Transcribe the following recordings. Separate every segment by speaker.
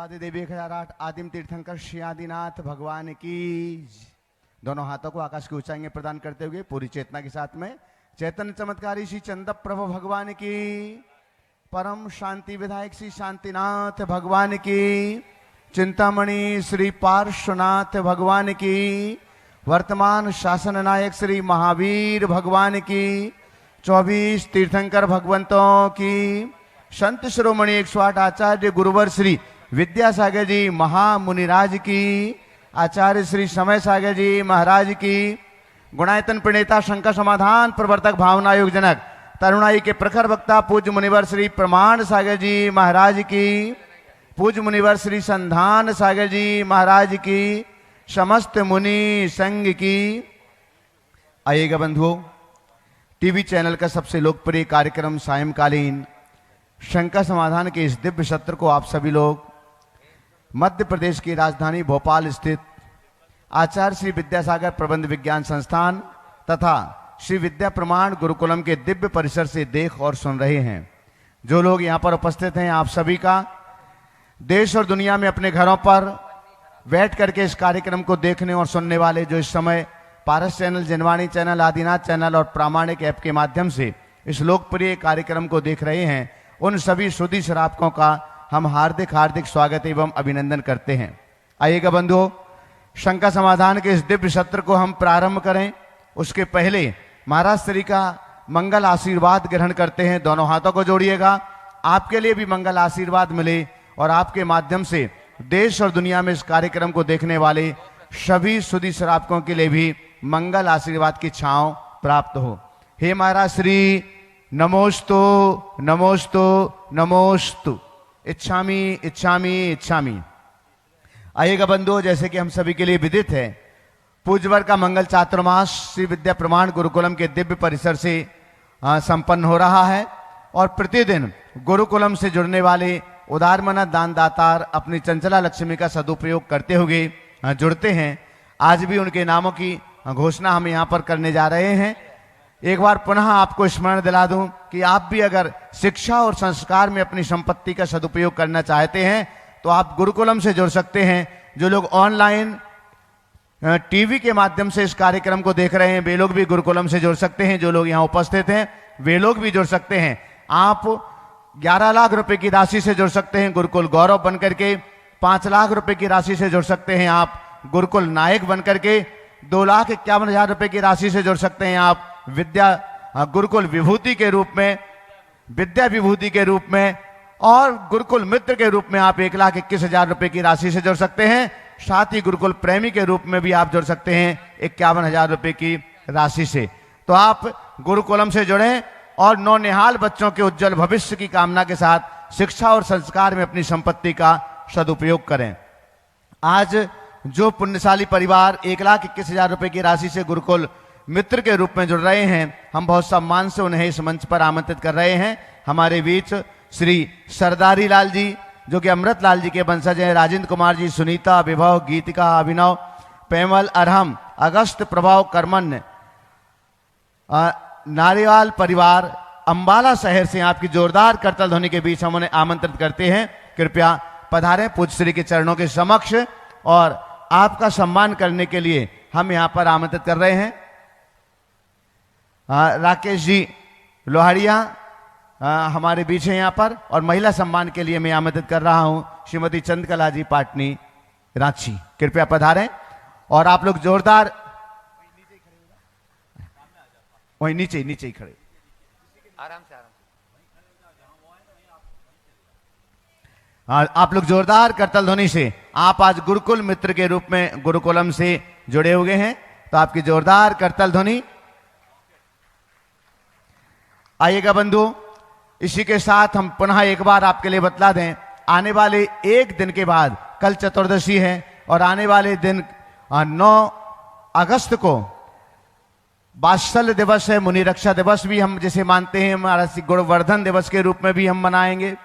Speaker 1: देवादि देवी 1008 आदिम तीर्थंकर श्री आदिनाथ भगवान की। दोनों हाथों को आकाश की ऊंचाई में प्रदान करते हुए पूरी चेतना के साथ में चैतन्य चमत्कारी श्री चंद प्रभु भगवान की, परम शांति विधायक श्री शांतिनाथ भगवान की, चिंतामणि श्री पार्श्वनाथ भगवान की, वर्तमान शासन नायक श्री महावीर भगवान की, 24 तीर्थंकर भगवंतों की, संत शिरोमणि 108 आचार्य गुरुवर श्री विद्यासागर जी महामुनिराज की, आचार्य श्री समय सागर जी महाराज की, गुणायतन प्रणेता शंकर समाधान प्रवर्तक भावना योग जनक तरुणाई के प्रखर वक्ता पूज्य मुनिवर श्री प्रमाण सागर जी महाराज की, पूज्य मुनिवर श्री संधान सागर जी महाराज की, समस्त मुनि संघ की। आइएगा बंधुओं, टीवी चैनल का सबसे लोकप्रिय कार्यक्रम सायंकालीन शंकर समाधान के इस दिव्य सत्र को आप सभी लोग मध्य प्रदेश की राजधानी भोपाल स्थित आचार्य श्री विद्यासागर प्रबंध विज्ञान संस्थान तथा श्री विद्या प्रमाण गुरुकुलम के दिव्य परिसर से देख और सुन रहे हैं। जो लोग यहाँ पर उपस्थित हैं, आप सभी का देश और दुनिया में अपने घरों पर बैठ करके इस कार्यक्रम को देखने और सुनने वाले जो इस समय Paras channel, Janvani channel, Adinath channel और प्रामाणिक ऐप के माध्यम से इस लोकप्रिय कार्यक्रम को देख रहे हैं, उन सभी सुधी श्रावकों का हम हार्दिक हार्दिक स्वागत एवं अभिनंदन करते हैं। आइएगा बंधुओं, शंकर समाधान के इस दिव्य सत्र को हम प्रारंभ करें। उसके पहले महाराज श्री का मंगल आशीर्वाद ग्रहण करते हैं। दोनों हाथों को जोड़िएगा, आपके लिए भी मंगल आशीर्वाद मिले और आपके माध्यम से देश और दुनिया में इस कार्यक्रम को देखने वाले सभी सुधी श्रावकों के लिए भी मंगल आशीर्वाद की छांव प्राप्त हो। हे महाराज श्री, नमोस्तु नमोस्तु नमोस्तु, इच्छामि इच्छामि इच्छामि। आइएगा बंधुओं, जैसे कि हम सभी के लिए विदित है, पूज्यवर का मंगल चातुर्मास श्री विद्या प्रमाण गुरुकुलम के दिव्य परिसर से संपन्न हो रहा है और प्रतिदिन गुरुकुलम से जुड़ने वाले उदारमना दानदातार अपनी चंचला लक्ष्मी का सदुपयोग करते हुए जुड़ते हैं। आज भी उनके नामों की घोषणा हम यहाँ पर करने जा रहे हैं। एक बार पुनः आपको स्मरण दिला दूं कि आप भी अगर शिक्षा और संस्कार में अपनी संपत्ति का सदुपयोग करना चाहते हैं तो आप गुरुकुलम से जुड़ सकते हैं। जो लोग ऑनलाइन टीवी के माध्यम से इस कार्यक्रम को देख रहे हैं, वे लोग भी गुरुकुलम से जुड़ सकते हैं। जो लोग यहाँ उपस्थित हैं, वे लोग भी जुड़ सकते हैं। आप 11 लाख रुपए की राशि से जुड़ सकते हैं गुरुकुल गौरव बन करके, 5 लाख रुपए की राशि से जुड़ सकते हैं आप गुरुकुल नायक बन करके, 2,51,000 रुपए की राशि से जुड़ सकते हैं आप विद्या गुरुकुल विभूति के रूप में, विद्या विभूति के रूप में, और गुरुकुल मित्र के रूप में आप 1,21,000 रुपए की राशि से जुड़ सकते हैं। साथ ही गुरुकुल प्रेमी के रूप में भी आप जुड़ सकते हैं 51,000 रुपए की राशि से। तो आप गुरुकुलम से जुड़ें और नौनिहाल बच्चों के उज्जवल भविष्य की कामना के साथ शिक्षा और संस्कार में अपनी संपत्ति का सदुपयोग करें। आज जो पुण्यशाली परिवार 1,21,000 रुपए की राशि से गुरुकुल मित्र के रूप में जुड़ रहे हैं, हम बहुत सम्मान से उन्हें इस मंच पर आमंत्रित कर रहे हैं। हमारे बीच श्री सरदारी लाल जी, जो कि अमृत लाल जी के वंशज हैं, राजेंद्र कुमार जी, सुनीता, विभव, गीतिका, अभिनव, पेमल, अरहम, अगस्त, प्रभाव, कर्मण्य, नारियाल परिवार अंबाला शहर से आपकी जोरदार करतल ध्वनि के बीच हम उन्हें आमंत्रित करते हैं। कृपया पधारें पूज्य श्री के चरणों के समक्ष और आपका सम्मान करने के लिए हम यहाँ पर आमंत्रित कर रहे हैं। राकेश जी लोहाड़िया हमारे बीच हैं यहाँ पर, और महिला सम्मान के लिए मैं आमंत्रित कर रहा हूँ श्रीमती चंद्रकला जी पाटनी रांची। कृपया पधारें और आप लोग जोरदार वही नीचे ही खड़े,
Speaker 2: आराम से
Speaker 1: आप लोग जोरदार करतल ध्वनि से, आप आज गुरुकुल मित्र के रूप में गुरुकुलम से जुड़े हुए हैं, तो आपकी जोरदार करतल ध्वनि। आइएगा बंधु, इसी के साथ हम पुनः एक बार आपके लिए बतला दें, आने वाले एक दिन के बाद कल चतुर्दशी है और आने वाले दिन 9 अगस्त को वात्सल्य दिवस है, मुनि रक्षा दिवस भी हम जिसे मानते हैं, हमारा गुणवर्धन दिवस के रूप में भी हम मनाएंगे।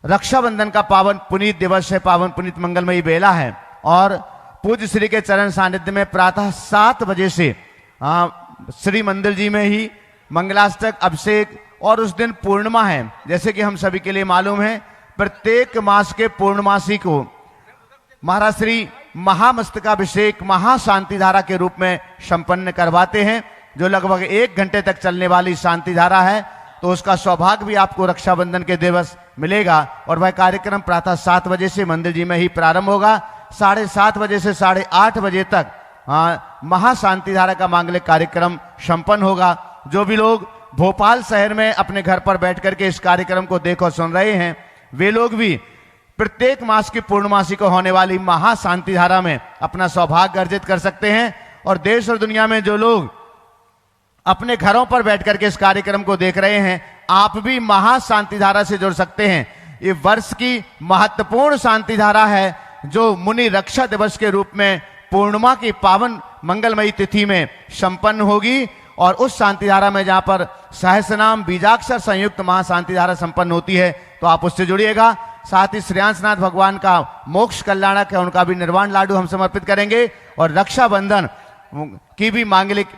Speaker 1: रक्षाबंधन का पावन पुनीत दिवस है, पावन पुनीत मंगलमयी बेला है, और पूज्य श्री के चरण सानिध्य में प्रातः 7 बजे से श्री मंदिर जी में ही मंगलाष्टक, अभिषेक, और उस दिन पूर्णिमा है। जैसे कि हम सभी के लिए मालूम है, प्रत्येक मास के पूर्णमासी को महाराज श्री महामस्तकाभिषेक महाशांति धारा के रूप में संपन्न करवाते हैं, जो लगभग 1 घंटे तक चलने वाली शांति धारा है। तो उसका सौभाग्य भी आपको रक्षाबंधन के दिवस मिलेगा। और वह कार्यक्रम प्रातः 7 बजे से मंदिर जी में ही प्रारंभ होगा। 7:30 बजे से 8:30 बजे तक महाशांति धारा का मांगलिक कार्यक्रम संपन्न होगा। जो भी लोग भोपाल शहर में अपने घर पर बैठ करके इस कार्यक्रम को देख और सुन रहे हैं, वे लोग भी प्रत्येक मास की पूर्णमासी को होने वाली महाशांति धारा में अपना सौभाग्य अर्जित कर सकते हैं। और देश और दुनिया में जो लोग अपने घरों पर बैठ करके इस कार्यक्रम को देख रहे हैं, आप भी महाशांति धारा से जुड़ सकते हैं। ये वर्ष की महत्वपूर्ण शांति धारा है, जो मुनि रक्षा दिवस के रूप में पूर्णिमा की पावन मंगलमयी तिथि में संपन्न होगी। और उस शांति धारा में जहां पर सहस्रनाम बीजाक्षर संयुक्त महाशांति धारा संपन्न होती है, तो आप उससे जुड़िएगा। साथ ही श्रेयांसनाथ भगवान का मोक्ष कल्याणक है, उनका भी निर्वाण लाडू हम समर्पित करेंगे। और रक्षाबंधन की भी मांगलिक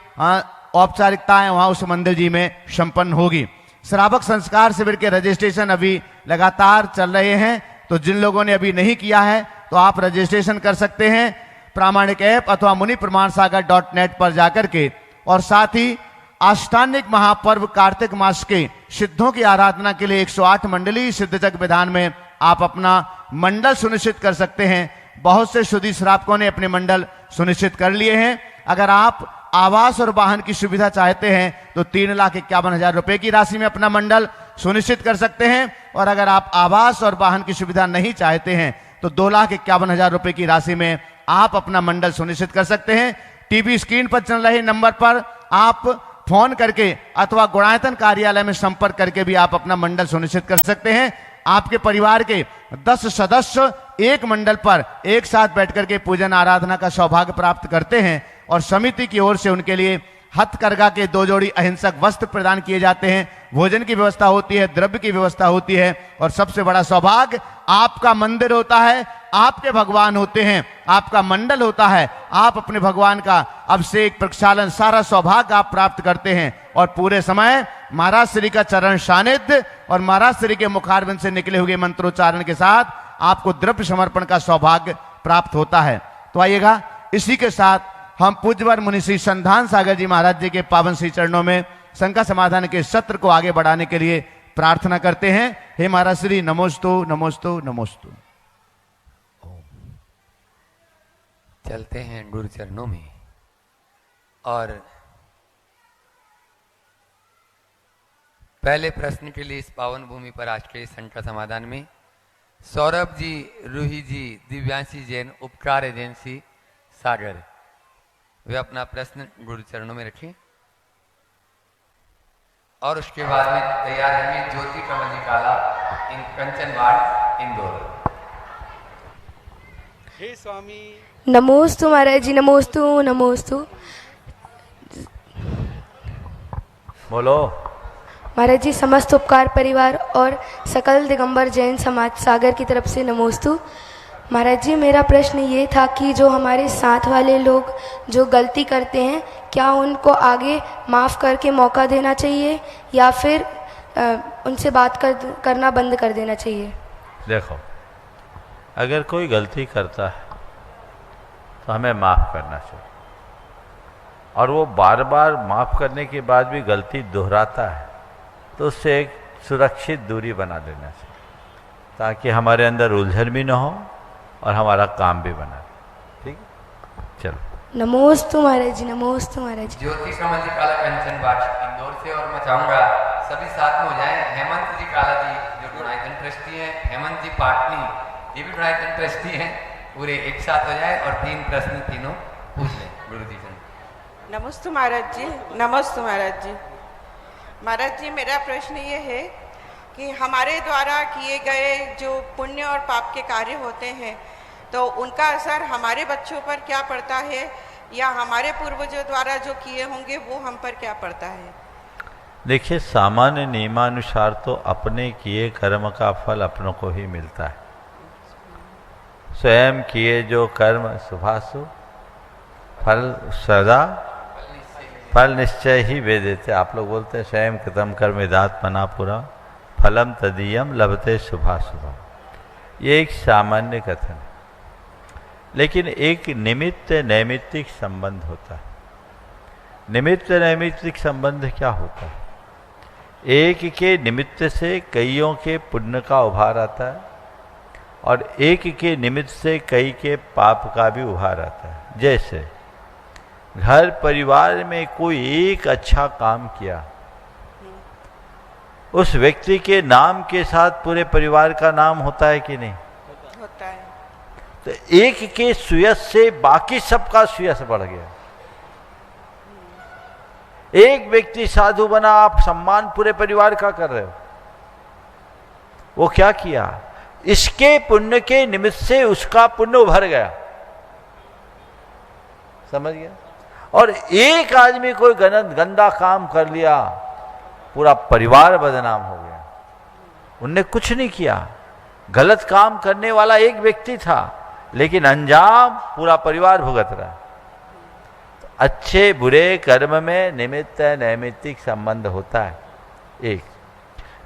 Speaker 1: औपचारिकताएं वहां उस मंदिर जी में संपन्न होगी। श्रावक संस्कार शिविर के रजिस्ट्रेशन अभी लगातार चल रहे हैं, तो जिन लोगों ने अभी नहीं किया है तो आप रजिस्ट्रेशन कर सकते हैं प्रामाणिक ऐप अथवा मुनि प्रमाण सागर .net पर जाकर के। और साथ ही अष्टांगिक महापर्व कार्तिक मास के सिद्धों की आराधना के लिए 108 मंडली सिद्धचक विधान में आप अपना मंडल सुनिश्चित कर सकते हैं। बहुत से शुद्धि श्रावकों ने अपने मंडल सुनिश्चित कर लिए हैं। अगर आप आवास और वाहन की सुविधा चाहते हैं तो 3,51,000 रुपए की राशि में अपना मंडल सुनिश्चित कर सकते हैं। और अगर आप आवास और वाहन की सुविधा नहीं चाहते हैं तो 2,51,000 रुपए की राशि में आप अपना मंडल सुनिश्चित कर सकते हैं। टीवी स्क्रीन पर चल रहे नंबर पर आप फोन करके अथवा गुणायतन कार्यालय में संपर्क करके भी आप अपना मंडल सुनिश्चित कर सकते हैं। आपके परिवार के 10 सदस्य एक मंडल पर एक साथ बैठकर के पूजन आराधना का सौभाग्य प्राप्त करते हैं। और समिति की ओर से उनके लिए हथकरघा के 2 जोड़ी अहिंसक वस्त्र प्रदान किए जाते हैं, भोजन की व्यवस्था होती है, द्रव्य की व्यवस्था होती है। और सबसे बड़ा सौभाग्य, आपका मंदिर होता है, आपके भगवान होते हैं, आपका मंडल होता है, आप अपने भगवान का अभिषेक प्रक्षालन सारा सौभाग्य आप प्राप्त करते हैं। और पूरे समय महाराज श्री का चरण सानिध्य और महाराज श्री के मुखारविंद से निकले हुए मंत्रोच्चारण के साथ आपको द्रव्य समर्पण का सौभाग्य प्राप्त होता है। तो आइएगा, इसी के साथ हम पूज्यवर मुनि श्री संधान सागर जी महाराज जी के पावन श्री चरणों में शंका समाधान के सत्र को आगे बढ़ाने के लिए प्रार्थना करते हैं। हे महाराज श्री, नमोस्तु नमोस्तु नमोस्तु।
Speaker 2: चलते हैं गुरु चरणों में। और पहले प्रश्न के लिए इस पावन भूमि पर आज के शंका समाधान में सौरभ जी, रूही जी, दिव्यांशी जैन, उपकार एजेंसी सागर, वे अपना प्रश्न गुरु चरणों में रखें। और उसके बाद में तैयार रहेंगे ज्योति कमल जी काला, कंचनवाड़, इंदौर।
Speaker 3: हे स्वामी
Speaker 4: नमोस्तु महाराज जी, नमोस्तु नमोस्तु।
Speaker 5: बोलो।
Speaker 4: महाराज जी, समस्त उपकार परिवार और सकल दिगंबर जैन समाज सागर की तरफ से नमोस्तु। महाराज जी, मेरा प्रश्न ये था कि जो हमारे साथ वाले लोग जो गलती करते हैं, क्या उनको आगे माफ़ करके मौका देना चाहिए या फिर उनसे बात करना बंद कर देना चाहिए?
Speaker 5: देखो, अगर कोई गलती करता है तो हमें माफ़ करना चाहिए। और वो बार बार माफ़ करने के बाद भी गलती दोहराता है तो उससे एक सुरक्षित दूरी बना लेना चाहिए, ताकि हमारे अंदर उलझन भी ना हो और हमारा काम भी बना। ठीक है, चलो।
Speaker 4: नमोस्तु महाराज जी, नमोस्तु महाराज जी।
Speaker 2: ज्योति कमल जी काला, कंचनवाड़, इंदौर से। और मैं चाहूंगा सभी साथ में हो जाएं। हेमंत जी काला जी जो गुणायतन ट्रस्टी हैं, हेमंत जी पाटनी ये भी गुणायतन ट्रस्टी हैं, पूरे एक साथ हो जाए और 3 प्रश्न तीनों पूछ लें गुरु जी से।
Speaker 6: नमस्ते महाराज जी, नमस्ते महाराज जी। महाराज जी, मेरा प्रश्न ये है कि हमारे द्वारा किए गए जो पुण्य और पाप के कार्य होते हैं, तो उनका असर हमारे बच्चों पर क्या पड़ता है, या हमारे पूर्वजों द्वारा जो किए होंगे वो हम पर क्या पड़ता है?
Speaker 5: देखिए, सामान्य नियमानुसार तो अपने किए कर्म का फल अपनों को ही मिलता है। स्वयं किए जो कर्म शुभाशुभ फल सदा फल निश्चय ही वे देते। आप लोग बोलते हैं स्वयं कृतम कर्म विदात्मना पुरा फलम तदीयम लभते शुभाशुभ। ये एक सामान्य कथन है, लेकिन एक निमित्त नैमित्तिक संबंध होता है। निमित्त नैमित्तिक संबंध क्या होता है? एक के निमित्त से कईयों के पुण्य का उभार आता है और एक के निमित्त से कई के पाप का भी उभार आता है। जैसे घर परिवार में कोई एक अच्छा काम किया, उस व्यक्ति के नाम के साथ पूरे परिवार का नाम होता है कि नहीं?
Speaker 6: होता है।
Speaker 5: तो एक के सुयश से बाकी सबका सुयश बढ़ गया। एक व्यक्ति साधु बना, आप सम्मान पूरे परिवार का कर रहे हो। वो क्या किया? इसके पुण्य के निमित्त से उसका पुण्य उभर गया। समझ गया? और एक आदमी कोई गंदा काम कर लिया, पूरा परिवार बदनाम हो गया। उनने कुछ नहीं किया, गलत काम करने वाला एक व्यक्ति था, लेकिन अंजाम पूरा परिवार भुगत रहा। अच्छे बुरे कर्म में निमित्त नैमित्तिक संबंध होता है एक।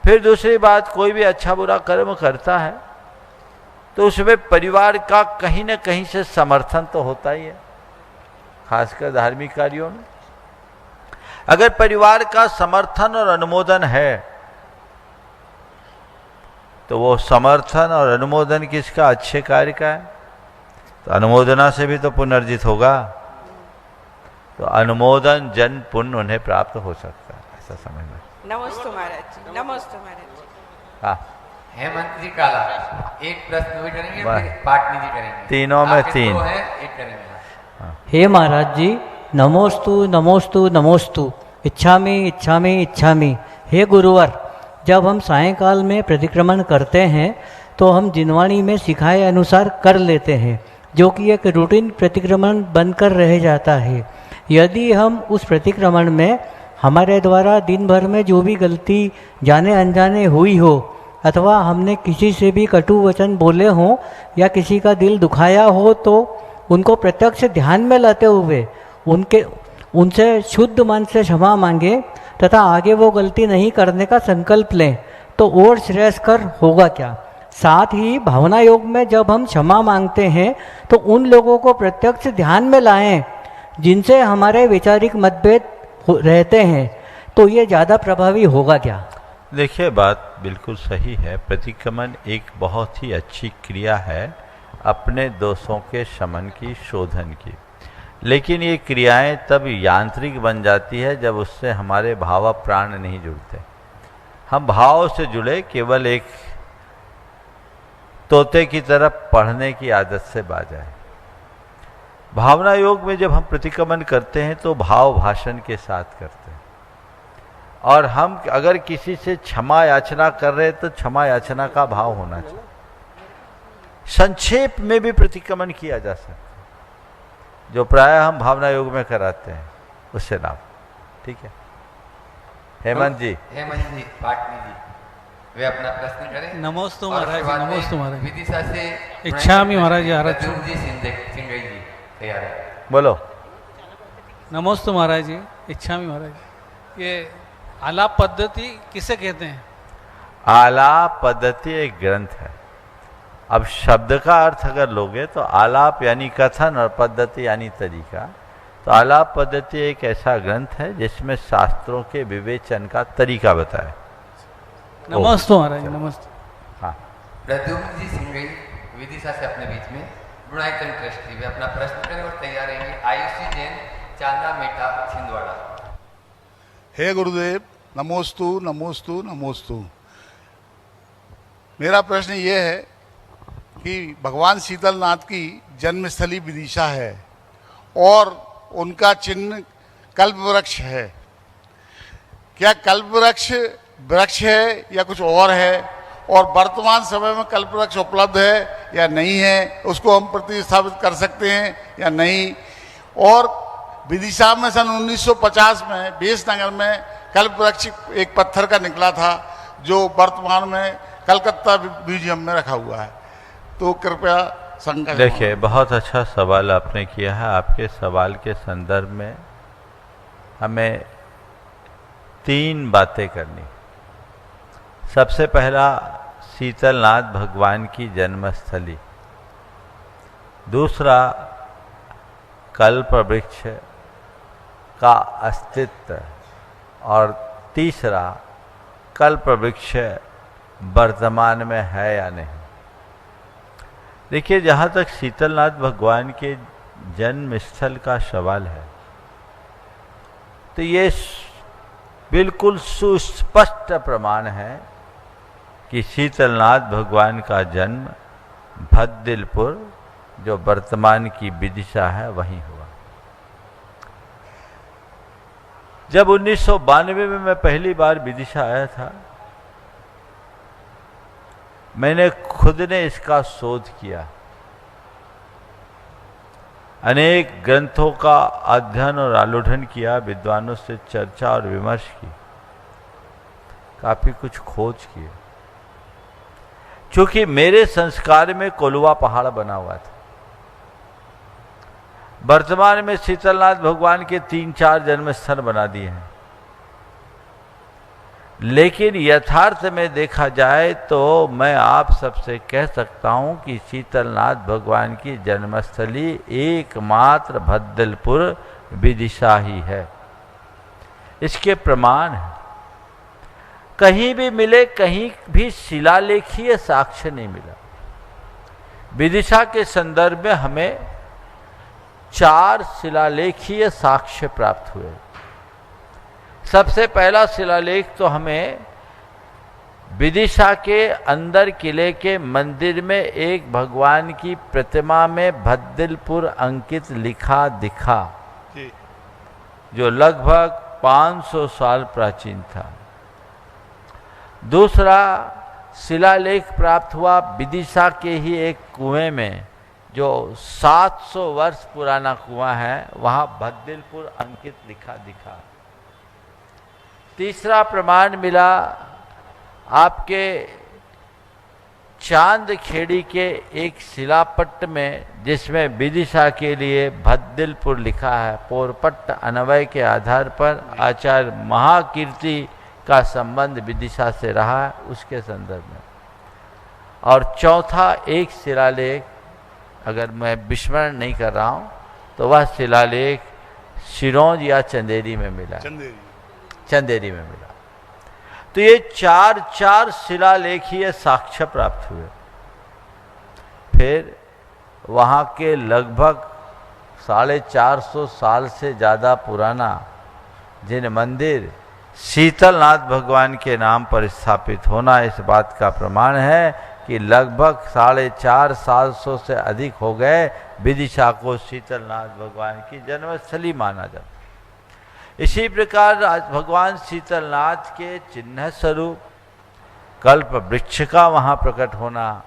Speaker 5: फिर दूसरी बात, कोई भी अच्छा बुरा कर्म करता है तो उसमें परिवार का कहीं ना कहीं से समर्थन तो होता ही है, खासकर धार्मिक कार्यों में। अगर परिवार का समर्थन और अनुमोदन है तो वो समर्थन और अनुमोदन किसका? अच्छे कार्य का है, तो अनुमोदना से भी तो पुनर्जित होगा। तो अनुमोदन जन पुण्य उन्हें प्राप्त हो सकता है, ऐसा समझना।
Speaker 6: नमस्ते महाराज जी। नमस्ते महाराज जी।
Speaker 5: हाँ,
Speaker 2: हेमंत जी काला एक प्रश्न भी करेंगे,
Speaker 5: वाह।
Speaker 2: फिर पाटनी जी करेंगे।
Speaker 5: तीनों में
Speaker 2: आपके
Speaker 5: तीन।
Speaker 2: दो हैं, एक करेंगे।
Speaker 3: हे महाराज जी, नमोस्तु नमोस्तु नमोस्तु, इच्छामि इच्छामि इच्छामि। हे गुरुवर, जब हम सायंकाल में प्रतिक्रमण करते हैं तो हम जिनवाणी में सिखाए अनुसार कर लेते हैं, जो कि एक रूटीन प्रतिक्रमण बनकर रह जाता है। यदि हम उस प्रतिक्रमण में हमारे द्वारा दिन भर में जो भी गलती जाने अनजाने हुई हो, अथवा हमने किसी से भी कटु वचन बोले हों या किसी का दिल दुखाया हो, तो उनको प्रत्यक्ष ध्यान में लाते हुए उनसे शुद्ध मन से क्षमा मांगे तथा आगे वो गलती नहीं करने का संकल्प लें, तो और श्रेयस्कर होगा क्या? साथ ही भावना योग में जब हम क्षमा मांगते हैं तो उन लोगों को प्रत्यक्ष ध्यान में लाएं जिनसे हमारे वैचारिक मतभेद रहते हैं, तो ये ज़्यादा प्रभावी होगा क्या?
Speaker 5: देखिए, बात बिल्कुल सही है। प्रतिक्रमण एक बहुत ही अच्छी क्रिया है अपने दोषों के शमन की, शोधन की। लेकिन ये क्रियाएं तब यांत्रिक बन जाती है जब उससे हमारे भाव प्राण नहीं जुड़ते। हम भाव से जुड़े केवल एक तोते की तरफ पढ़ने की आदत से बाज आए। भावना योग में जब हम प्रतिक्रमण करते हैं तो भाव भाषण के साथ करते हैं, और हम अगर किसी से क्षमा याचना कर रहे हैं तो क्षमा याचना का भाव होना चाहिए। संक्षेप में भी प्रतिक्रमण किया जा सकता है, जो प्राय हम भावना योग में कराते हैं, उससे लाभ। ठीक है, हेमंत जी।
Speaker 2: हेमंत जी, पाटनी जी, वे अपना प्रश्न करें।
Speaker 7: नमोस्तु
Speaker 2: और
Speaker 7: महाराज
Speaker 2: उसके बाद
Speaker 7: जी, नमोस्तु
Speaker 2: में
Speaker 7: महाराज जी।
Speaker 2: विदिशा से
Speaker 7: इच्छामि महाराज जी, आरत
Speaker 2: प्रद्युम्न जी सिंगई जी तैयार है।
Speaker 5: बोलो।
Speaker 7: नमोस्तु महाराज जी, इच्छामि महाराज जी। ये आलाप पद्धति किसे कहते हैं?
Speaker 5: आलाप पद्धति एक ग्रंथ है। अब शब्द का अर्थ अगर लोगे तो आलाप यानी कथन और पद्धति यानी तरीका। तो आलाप पद्धति एक ऐसा ग्रंथ है जिसमें शास्त्रों के विवेचन का तरीका बताया।
Speaker 7: नमोस्तु महाराज जी, नमस्ते।
Speaker 5: हाँ,
Speaker 2: प्रद्युम्न जी सिंगई विदिशा से अपने बीच में गुणायतन ट्रस्टी, वे अपना प्रश्न करें और तैयार रहेंगे। आयुषी जैन, चांदा मेटा, छिंदवाड़ा।
Speaker 8: हे गुरुदेव, नमोस्तु नमोस्तु नमोस्तु। मेरा प्रश्न ये है कि भगवान शीतलनाथ की जन्मस्थली विदिशा है और उनका चिन्ह कल्प वृक्ष है। क्या कल्प वृक्ष है या कुछ और है? और वर्तमान समय में कल्प वृक्ष उपलब्ध है या नहीं है, उसको हम प्रतिस्थापित कर सकते हैं या नहीं? और विदिशा में सन 1950 में बेसनगर में कल्प वृक्ष एक पत्थर का निकला था, जो वर्तमान में कलकत्ता म्यूजियम में रखा हुआ है। तो कृपया शंका।
Speaker 5: देखिए, बहुत अच्छा सवाल आपने किया है। आपके सवाल के संदर्भ में हमें 3 बातें करनी। सबसे पहला, शीतलनाथ भगवान की जन्मस्थली, दूसरा कल्प वृक्ष का अस्तित्व, और तीसरा कल्प वृक्ष वर्तमान में है या नहीं। देखिए, जहाँ तक शीतलनाथ भगवान के जन्म स्थल का सवाल है, तो ये बिल्कुल सुस्पष्ट प्रमाण है कि शीतलनाथ भगवान का जन्म भद्दिलपुर, जो वर्तमान की विदिशा है, वहीं हुआ। जब 1992 में मैं पहली बार विदिशा आया था, मैंने खुद ने इसका शोध किया, अनेक ग्रंथों का अध्ययन और आलोढ़न किया, विद्वानों से चर्चा और विमर्श की, काफी कुछ खोज किए। क्योंकि मेरे संस्कार में कोलवा पहाड़ बना हुआ था। वर्तमान में शीतलनाथ भगवान के 3-4 जन्म स्थल बना दिए हैं, लेकिन यथार्थ में देखा जाए तो मैं आप सबसे कह सकता हूं कि शीतलनाथ भगवान की जन्मस्थली एकमात्र भद्दिलपुर विदिशा ही है। इसके प्रमाण है, कहीं भी मिले, कहीं भी शिलालेखीय साक्ष्य नहीं मिला। विदिशा के संदर्भ में हमें 4 शिलालेखीय साक्ष्य प्राप्त हुए। सबसे पहला शिलालेख तो हमें विदिशा के अंदर किले के मंदिर में एक भगवान की प्रतिमा में भद्दिलपुर अंकित लिखा दिखा, जो लगभग 500 साल प्राचीन था। दूसरा शिलालेख प्राप्त हुआ विदिशा के ही एक कुएं में, जो 700 वर्ष पुराना कुआं है, वहां भद्दिलपुर अंकित लिखा दिखा। तीसरा प्रमाण मिला आपके चांदखेड़ी के एक शिलापट्ट में, जिसमें विदिशा के लिए भद्दिलपुर लिखा है। पोरपट्ट अन्वय के आधार पर आचार्य महाकीर्ति का संबंध विदिशा से रहा है, उसके संदर्भ में। और चौथा एक शिलालेख, अगर मैं विस्मरण नहीं कर रहा हूं, तो वह शिलालेख सिरोंज या चंदेरी में मिला, चंदेरी में मिला। तो ये 4 शिलालेखीय साक्ष्य प्राप्त हुए। फिर वहां के लगभग 450 साल से ज्यादा पुराना जिन मंदिर शीतलनाथ भगवान के नाम पर स्थापित होना, इस बात का प्रमाण है कि लगभग 450 से अधिक हो गए विदिशा को शीतलनाथ भगवान की जन्मस्थली माना जाता। इसी प्रकार भगवान शीतलनाथ के चिन्ह स्वरूप कल्प वृक्ष का वहां प्रकट होना,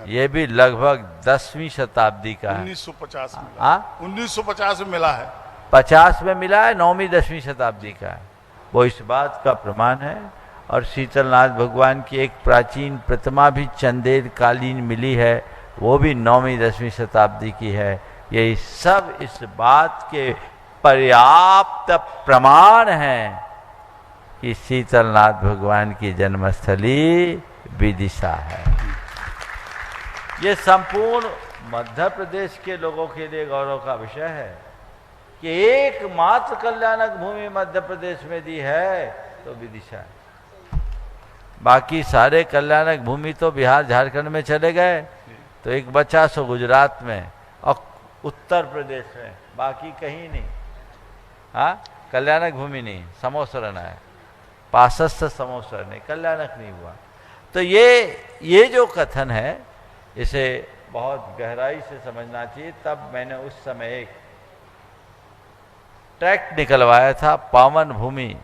Speaker 5: ये भी लगभग 10वीं शताब्दी का है।
Speaker 8: 1950 में मिला। 1950 में मिला है,
Speaker 5: 50 में मिला है, 9वीं 10वीं शताब्दी का है। वो इस बात का प्रमाण है। और शीतलनाथ भगवान की एक प्राचीन प्रतिमा भी चंदेर कालीन मिली है, वो भी 9वीं 10वीं शताब्दी की है। ये सब इस बात के पर्याप्त प्रमाण हैं कि शीतलनाथ भगवान की जन्मस्थली विदिशा है। ये संपूर्ण मध्य प्रदेश के लोगों के लिए गौरव का विषय है कि एकमात्र कल्याणक भूमि मध्य प्रदेश में दी है तो विदिशा है। बाकी सारे कल्याणक भूमि तो बिहार झारखंड में चले गए, तो एक बचा सो गुजरात में और उत्तर प्रदेश में, बाकी कहीं नहीं। हाँ, कल्याणक भूमि नहीं, समोसरण है, पासस्थ समोसरण नहीं, कल्याणक नहीं हुआ। तो ये जो कथन है, इसे बहुत गहराई से समझना चाहिए। तब मैंने उस समय एक ट्रैक्ट निकलवाया था, पावन भूमि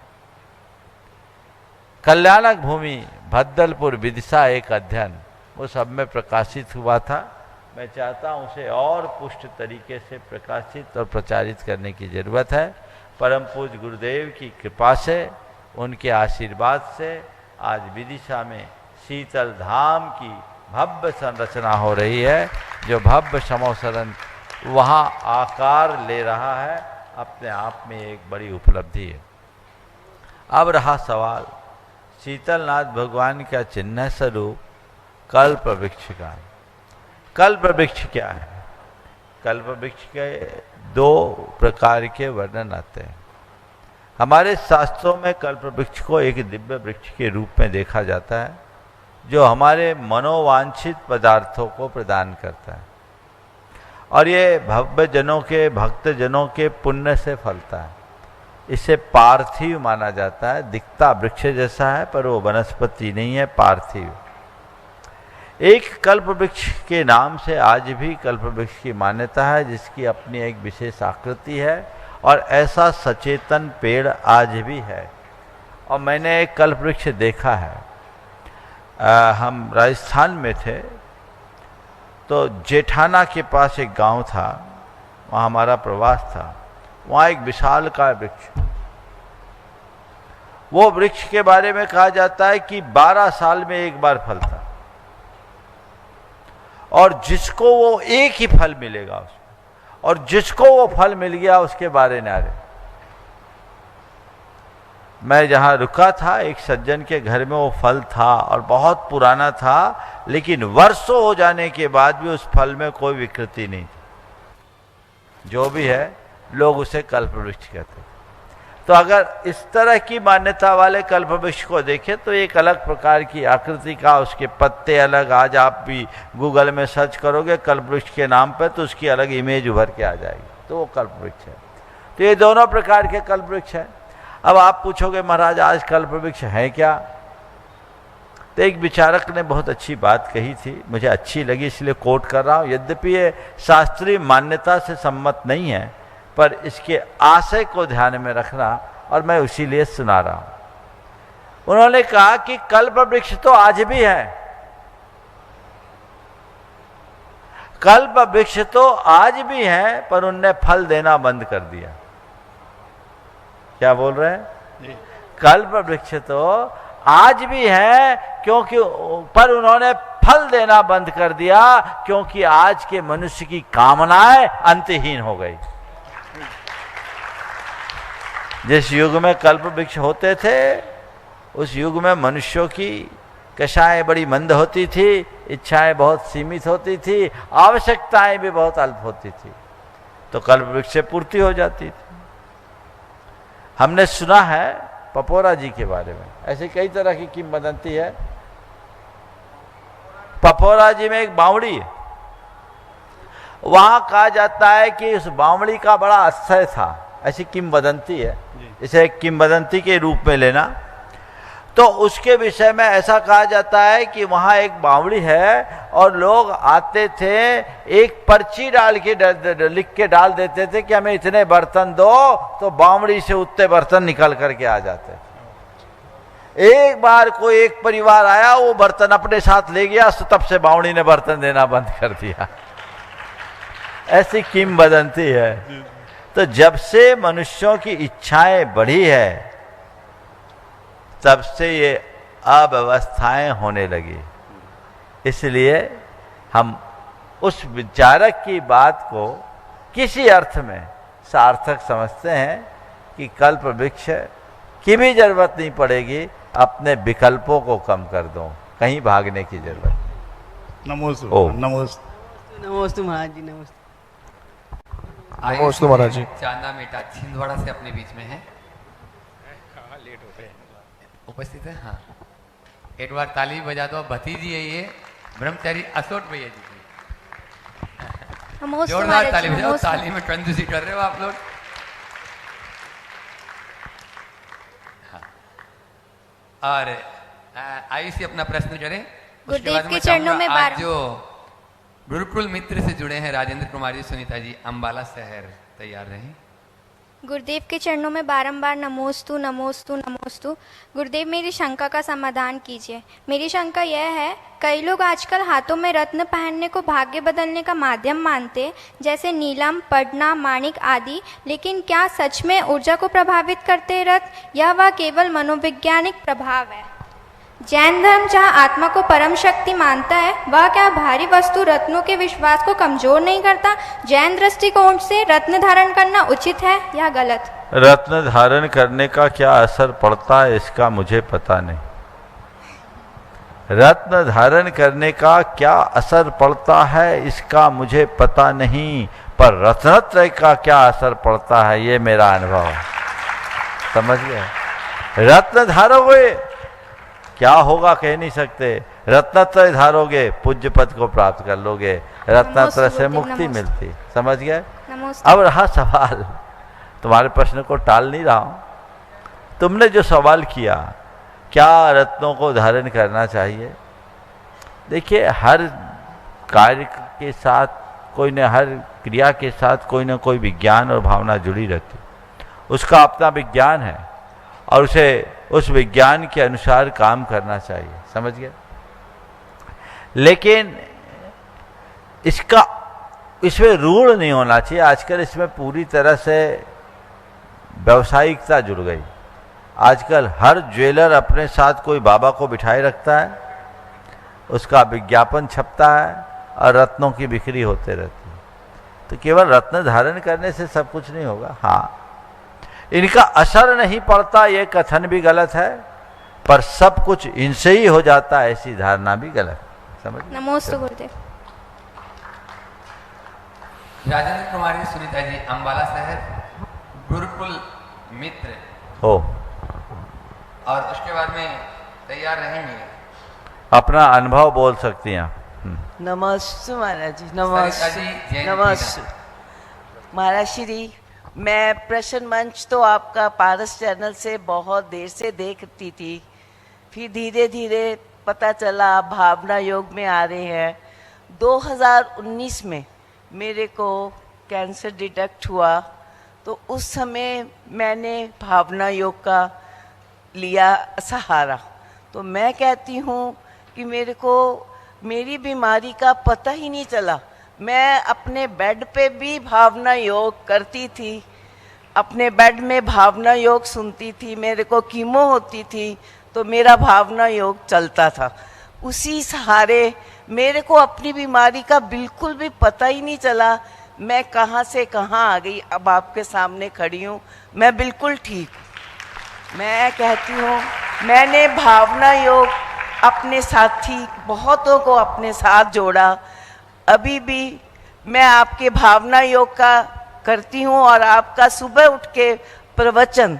Speaker 5: कल्याणक भूमि भद्दलपुर विदिशा एक अध्ययन, वो सब में प्रकाशित हुआ था। मैं चाहता हूँ उसे और पुष्ट तरीके से प्रकाशित और प्रचारित करने की जरूरत है। परम पूज्य गुरुदेव की कृपा से, उनके आशीर्वाद से आज विदिशा में शीतल धाम की भव्य संरचना हो रही है, जो भव्य समोसरण वहाँ आकार ले रहा है, अपने आप में एक बड़ी उपलब्धि है। अब रहा सवाल शीतलनाथ भगवान का चिन्ह स्वरूप कल्प वृक्ष का। कल्प वृक्ष क्या है? कल्प वृक्ष के 2 प्रकार के वर्णन आते हैं। हमारे शास्त्रों में कल्प वृक्ष को एक दिव्य वृक्ष के रूप में देखा जाता है, जो हमारे मनोवांछित पदार्थों को प्रदान करता है, और ये भव्य जनों के, भक्त जनों के पुण्य से फलता है। इसे पार्थिव माना जाता है। दिखता वृक्ष जैसा है पर वो वनस्पति नहीं है, पार्थिव। एक कल्प वृक्ष के नाम से आज भी कल्प वृक्ष की मान्यता है, जिसकी अपनी एक विशेष आकृति है, और ऐसा सचेतन पेड़ आज भी है। और मैंने एक कल्प वृक्ष देखा है। हम राजस्थान में थे, तो जेठाना के पास एक गांव था, वहाँ हमारा प्रवास था। वहाँ एक विशालकाय वृक्ष, वो वृक्ष के बारे में कहा जाता है कि 12 साल में एक बार फलता, और जिसको वो एक ही फल मिलेगा उसमें, और जिसको वो फल मिल गया उसके बारे नारे। मैं जहाँ रुका था, एक सज्जन के घर में वो फल था और बहुत पुराना था, लेकिन वर्षों हो जाने के बाद भी उस फल में कोई विकृति नहीं थी। जो भी है, लोग उसे कल्प वृक्ष कहते हैं। तो अगर इस तरह की मान्यता वाले कल्प वृक्ष को देखें तो एक अलग प्रकार की आकृति का, उसके पत्ते अलग। आज आप भी गूगल में सर्च करोगे कल्प वृक्ष के नाम पर तो उसकी अलग इमेज उभर के आ जाएगी, तो वो कल्प वृक्ष है। तो ये दोनों प्रकार के कल्प वृक्ष हैं। अब आप पूछोगे महाराज आज कल्प वृक्ष है क्या? तो एक विचारक ने बहुत अच्छी बात कही थी, मुझे अच्छी लगी इसलिए कोट कर रहा हूँ। यद्यपि ये शास्त्रीय मान्यता से सम्मत नहीं है, पर इसके आशय को ध्यान में रखना, और मैं उसी लिए सुना रहा हूं। उन्होंने कहा कि कल्प वृक्ष तो आज भी है, कल्प वृक्ष तो आज भी है, पर उनने फल देना बंद कर दिया। क्या बोल रहे हैं? कल्प वृक्ष तो आज भी है, क्योंकि पर उन्होंने फल देना बंद कर दिया, क्योंकि आज के मनुष्य की कामनाएं अंतहीन हो गई। जिस युग में कल्प वृक्ष होते थे, उस युग में मनुष्यों की कषाएं बड़ी मंद होती थी, इच्छाएं बहुत सीमित होती थी, आवश्यकताएं भी बहुत अल्प होती थी, तो कल्प वृक्ष से पूर्ति हो जाती थी। हमने सुना है पपोरा जी के बारे में, ऐसे कई तरह की किंवदंती है। पपोरा जी में एक बावड़ी है, वहां कहा जाता है कि उस बावड़ी का बड़ा आश्रय था, ऐसी किंवदंती है, इसे एक किंवदंती के रूप में लेना। तो उसके विषय में ऐसा कहा जाता है कि वहां एक बावड़ी है, और लोग आते थे, एक पर्ची डाल के लिख के डाल देते थे कि हमें इतने बर्तन दो, तो बावड़ी से उतने बर्तन निकल करके आ जाते थे। एक बार कोई एक परिवार आया, वो बर्तन अपने साथ ले गया, तो तब से बावड़ी ने बर्तन देना बंद कर दिया। ऐसी किंवदंती है। तो जब से मनुष्यों की इच्छाएं बढ़ी है, तब से ये अव्यवस्थाएं होने लगी। इसलिए हम उस विचारक की बात को किसी अर्थ में सार्थक समझते हैं कि कल्प वृक्ष की भी जरूरत नहीं पड़ेगी, अपने विकल्पों को कम कर दो, कहीं भागने की जरूरत नहीं।
Speaker 8: नमोस्तु।
Speaker 9: नमोस्तु महाराज जी, नमस्ते।
Speaker 2: नमस्ते महाराज जी। चांदा मेटा छिंदवाड़ा से अपने बीच में है, उपस्थित है। हाँ, एक बार ताली बजा दो। भतीजी है ये ब्रह्मचारी अशोक भैया जी की। जोरदार ताली बजाओ, ताली में कंजूसी कर रहे हो आप लोग। हाँ। और आयुष से अपना प्रश्न करें।
Speaker 10: गुरुदेव के चरणों में बार
Speaker 2: जो गुरुकुल मित्र से जुड़े हैं राजेंद्र कुमार जी, सुनीता जी, अंबाला शहर, तैयार रहें।
Speaker 10: गुरुदेव के चरणों में बारंबार नमोस्तु नमोस्तु नमोस्तु। गुरुदेव मेरी शंका का समाधान कीजिए। मेरी शंका यह है, कई लोग आजकल हाथों में रत्न पहनने को भाग्य बदलने का माध्यम मानते, जैसे नीलम, पढ़ना, माणिक आदि, लेकिन क्या सच में ऊर्जा को प्रभावित करते रत्न, या वह केवल मनोवैज्ञानिक प्रभाव है? जैन धर्म जहाँ आत्मा को परम शक्ति मानता है, वह क्या भारी वस्तु रत्नों के विश्वास को कमजोर नहीं करता? जैन दृष्टिकोण से रत्न धारण करना उचित है या गलत?
Speaker 5: रत्न धारण करने का क्या असर पड़ता है इसका मुझे पता नहीं। रत्न धारण करने का क्या असर पड़ता है इसका मुझे पता नहीं, पर रत्नत्रय का क्या असर पड़ता है ये मेरा अनुभव है। समझ गए? रत्न धारोगे क्या होगा कह नहीं सकते, रत्नत्रय धारोगे पूज्य पद को प्राप्त कर लोगे, रत्नत्रय से मुक्ति मिलती। समझ गए? अब रहा सवाल, तुम्हारे प्रश्न को टाल नहीं रहा हूं। तुमने जो सवाल किया क्या रत्नों को धारण करना चाहिए, देखिए हर कार्य के साथ कोई न, हर क्रिया के साथ कोई ना कोई विज्ञान और भावना जुड़ी रहती, उसका अपना विज्ञान है और उसे उस विज्ञान के अनुसार काम करना चाहिए। समझ गए? लेकिन इसमें रूढ़ नहीं होना चाहिए। आजकल इसमें पूरी तरह से व्यावसायिकता जुड़ गई। आजकल हर ज्वेलर अपने साथ कोई बाबा को बिठाए रखता है, उसका विज्ञापन छपता है और रत्नों की बिक्री होते रहती है। तो केवल रत्न धारण करने से सब कुछ नहीं होगा। हाँ, इनका असर नहीं पड़ता ये कथन भी गलत है, पर सब कुछ इनसे ही हो जाता है ऐसी धारणा भी गलत है। समझ?
Speaker 10: नमोस्तु गुरुदेव।
Speaker 2: राजेंद्र कुमारी सुनीता जी, अंबाला शहर, गुरुकुल मित्र
Speaker 5: हो,
Speaker 2: और उसके बाद में तैयार रहेंगे।
Speaker 5: अपना अनुभव बोल सकती हैं।
Speaker 9: नमस्ते महाराज जी।
Speaker 2: सरिता जी, जय
Speaker 9: नमस्ते महाराज श्री। मैं प्रश्न मंच तो आपका पारस चैनल से बहुत देर से देखती थी, फिर धीरे धीरे पता चला आप भावना योग में आ रहे हैं। 2019 में मेरे को कैंसर डिटेक्ट हुआ, तो उस समय मैंने भावना योग का लिया सहारा। तो मैं कहती हूँ कि मेरे को मेरी बीमारी का पता ही नहीं चला। मैं अपने बेड पे भी भावना योग करती थी, अपने बेड में भावना योग सुनती थी। मेरे को कीमो होती थी तो मेरा भावना योग चलता था। उसी सहारे मेरे को अपनी बीमारी का बिल्कुल भी पता ही नहीं चला। मैं कहाँ से कहाँ आ गई, अब आपके सामने खड़ी हूँ, मैं बिल्कुल ठीक हूँ। मैं कहती हूँ मैंने भावना योग अपने साथी बहुतों को अपने साथ जोड़ा। अभी भी मैं आपके भावना योग का करती हूँ और आपका सुबह उठ के प्रवचन,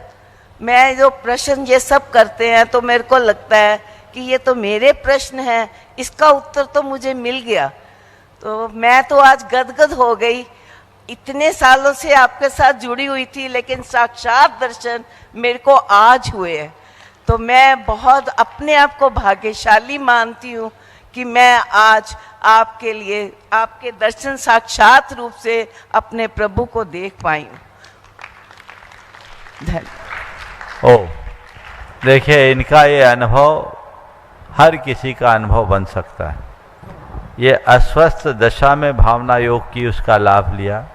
Speaker 9: मैं जो प्रश्न ये सब करते हैं तो मेरे को लगता है कि ये तो मेरे प्रश्न हैं, इसका उत्तर तो मुझे मिल गया। तो मैं तो आज गदगद हो गई। इतने सालों से आपके साथ जुड़ी हुई थी, लेकिन साक्षात दर्शन मेरे को आज हुए हैं। तो मैं बहुत अपने आप को भाग्यशाली मानती हूँ कि मैं आज आपके लिए आपके दर्शन साक्षात रूप से अपने प्रभु को देख पाई हूँ।
Speaker 5: ओ देखिए, इनका ये अनुभव हर किसी का अनुभव बन सकता है। ये अस्वस्थ दशा में भावना योग की उसका लाभ लिया।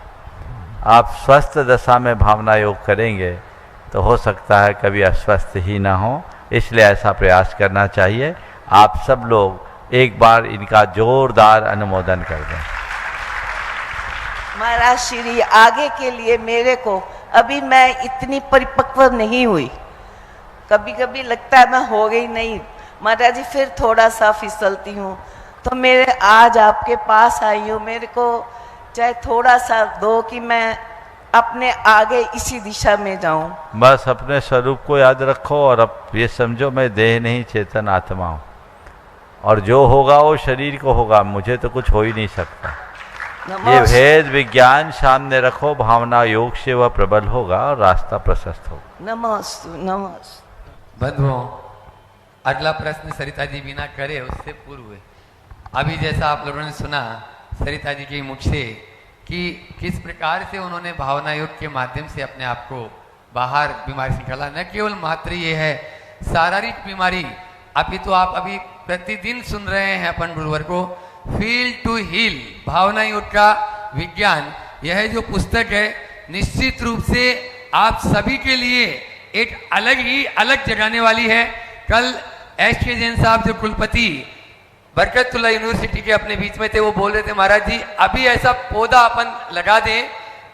Speaker 5: आप स्वस्थ दशा में भावना योग करेंगे तो हो सकता है कभी अस्वस्थ ही ना हो, इसलिए ऐसा प्रयास करना चाहिए। आप सब लोग एक बार इनका जोरदार अनुमोदन कर दें।
Speaker 9: महाराज श्री, आगे के लिए मेरे को अभी मैं इतनी परिपक्व नहीं हुई, कभी कभी लगता है मैं हो गई नहीं महाराज जी, फिर थोड़ा सा फिसलती हूँ। तो मेरे आज आपके पास आई हूँ, मेरे को चाहे थोड़ा सा दो कि मैं अपने आगे इसी दिशा में जाऊं।
Speaker 5: बस अपने स्वरूप को याद रखो और अब ये समझो मैं देह नहीं चेतन आत्मा हूँ, और जो होगा वो शरीर को होगा, मुझे तो कुछ हो ही नहीं सकता। ये भेद विज्ञान सामने रखो, भावना योग से वह प्रबल होगा और रास्ता प्रशस्त होगा।
Speaker 9: नमस्ते नमस्ते।
Speaker 2: बंधुओं, अगला प्रश्न सरिता जी बिना करे उससे पूर्व, अभी जैसा आप लोगों ने सुना सरिता जी के मुख से कि किस प्रकार से उन्होंने भावना योग के माध्यम से अपने आप को बाहर बीमारी से निकाला। न केवल मात्र ये है शारीरिक बीमारी, अभी तो आप अभी प्रतिदिन सुन रहे हैं अपन गुरुवर को, फील टू हील भावना योग का विज्ञान, यह जो पुस्तक है निश्चित रूप से आप सभी के लिए एक अलग जगाने वाली है। कल एस के जैन साहब जो कुलपति बरकतुल्लाह यूनिवर्सिटी के अपने बीच में थे, वो बोल रहे थे महाराज जी अभी ऐसा पौधा अपन लगा दें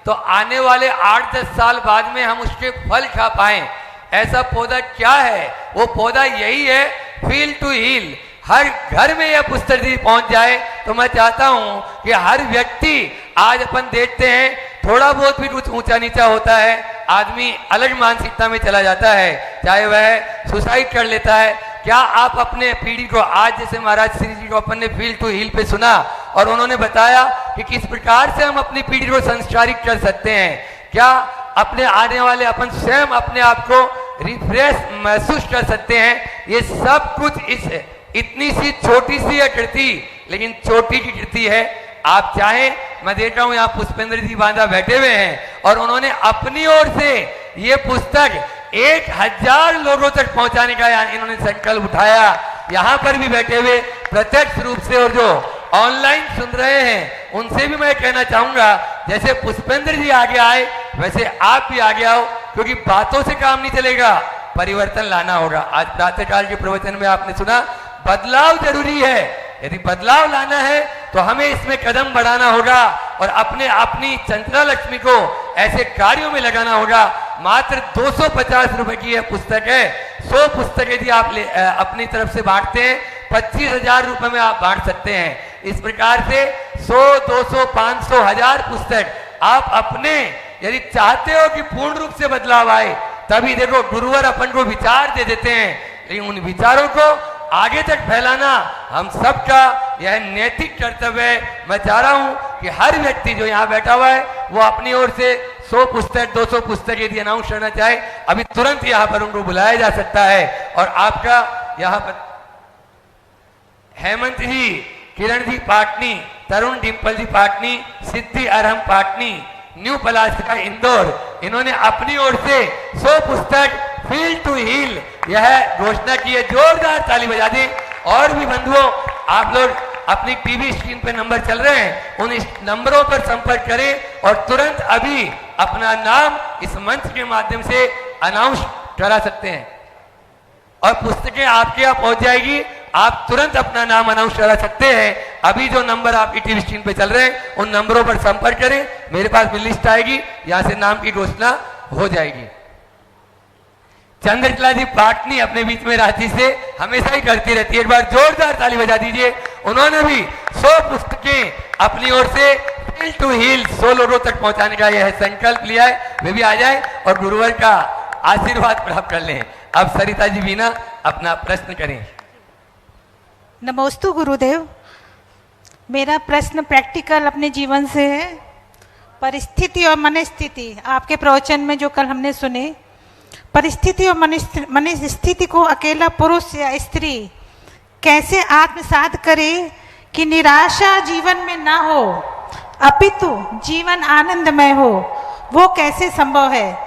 Speaker 2: तो आने वाले 8-10 साल बाद में हम उसके फल खा पाएं। ऐसा पौधा क्या है? वो पौधा यही है फील टू हील, हर घर में यह पुस्तक यदि पहुंच जाए तो मैं चाहता हूं कि हर व्यक्ति, आज अपन देखते हैं थोड़ा बहुत भी कुछ ऊंचा नीचा होता है, आदमी अलग मानसिकता में चला जाता है, चाहे वह सुसाइड कर लेता है। क्या आप अपने पीढ़ी को, आज जैसे महाराज श्री जी को अपन ने फील टू हील पे सुना और उन्होंने बताया कि किस प्रकार से हम अपनी पीढ़ी को संस्कारित कर सकते हैं, क्या अपने आने वाले अपन स्वयं अपने आप को रिफ्रेश महसूस कर सकते हैं, ये सब कुछ इस इतनी सी छोटी सी आकृति, लेकिन छोटी की कृति है। आप चाहें, मैं देख रहा हूं यहाँ पुष्पेंद्र जी बांधा बैठे हुए हैं और उन्होंने अपनी ओर से ये पुस्तक 1000 लोगों तक पहुंचाने का इन्होंने संकल्प उठाया। यहाँ पर भी बैठे हुए प्रत्यक्ष रूप से और जो ऑनलाइन सुन रहे हैं उनसे भी मैं कहना चाहूंगा, जैसे पुष्पेंद्र जी आगे आए वैसे आप भी आगे आओ, क्योंकि बातों से काम नहीं चलेगा, परिवर्तन लाना होगा। आज प्रातःकाल के प्रवचन में आपने सुना बदलाव जरूरी है। यदि बदलाव लाना है तो हमें इसमें कदम बढ़ाना होगा और अपनी चंद्रा लक्ष्मी को ऐसे कार्यों में लगाना होगा। मात्र 250 रुपए की यह पुस्तक है। 100 पुस्तक यदि आप अपनी तरफ से बांटते हैं 25,000 रुपए में आप बांट सकते हैं। इस प्रकार से 100, 200, 500, 1000 पुस्तक आप अपने, यदि चाहते हो कि पूर्ण रूप से बदलाव आए, तभी देखो गुरुवर अपन को विचार दे देते हैं, लेकिन उन विचारों को आगे तक फैलाना हम सबका यह नैतिक कर्तव्य है। मैं चाह रहा हूं कि हर व्यक्ति जो यहाँ बैठा हुआ है वो अपनी ओर से 100 पुस्तक, 200 पुस्तक यदि अनाउंस करना चाहे, अभी तुरंत यहाँ पर उनको बुलाया जा सकता है। और आपका यहाँ पर हेमंत जी, किरण जी पाटनी, तरुण डिम्पल जी पाटनी, सिद्धि अरहम पाटनी, न्यू पलाशिका इंदौर, इन्होंने अपनी ओर से 100 पुस्तक फील टू हील यह घोषणा की है। जोरदार ताली बजा दें। और भी बंधुओं, आप लोग अपनी टीवी स्क्रीन पे नंबर चल रहे हैं, उन नंबरों पर संपर्क करें और तुरंत अभी अपना नाम इस मंच के माध्यम से अनाउंस करा सकते हैं और पुस्तकें आपके यहाँ पहुंच जाएगी। आप तुरंत अपना नाम अनाउंस करा सकते हैं। अभी जो नंबर आपकी टीवी स्क्रीन पे चल रहे हैं उन नंबरों पर संपर्क करें, मेरे पास भी लिस्ट आएगी, यहां से नाम की घोषणा हो जाएगी। चंद्रकला जी पाटनी अपने बीच में रांची से हमेशा ही करती रहती है, एक बार जोरदार ताली बजा दीजिए। उन्होंने भी 100 पुस्तकें अपनी ओर से फील टू हील 100 लोगों तक पहुंचाने का यह संकल्प लिया है। वे भी आ जाए और गुरुवर का आशीर्वाद प्राप्त कर लें। अब सरिता जी बीना अपना प्रश्न करें।
Speaker 11: नमोस्तु गुरुदेव। मेरा प्रश्न प्रैक्टिकल अपने जीवन से है। परिस्थिति और मनस्थिति, आपके प्रवचन में जो कल हमने सुने, परिस्थिति और मनस्थिति को अकेला पुरुष या स्त्री कैसे आत्मसात करे कि निराशा जीवन में ना हो अपितु जीवन आनंदमय हो, वो कैसे संभव है?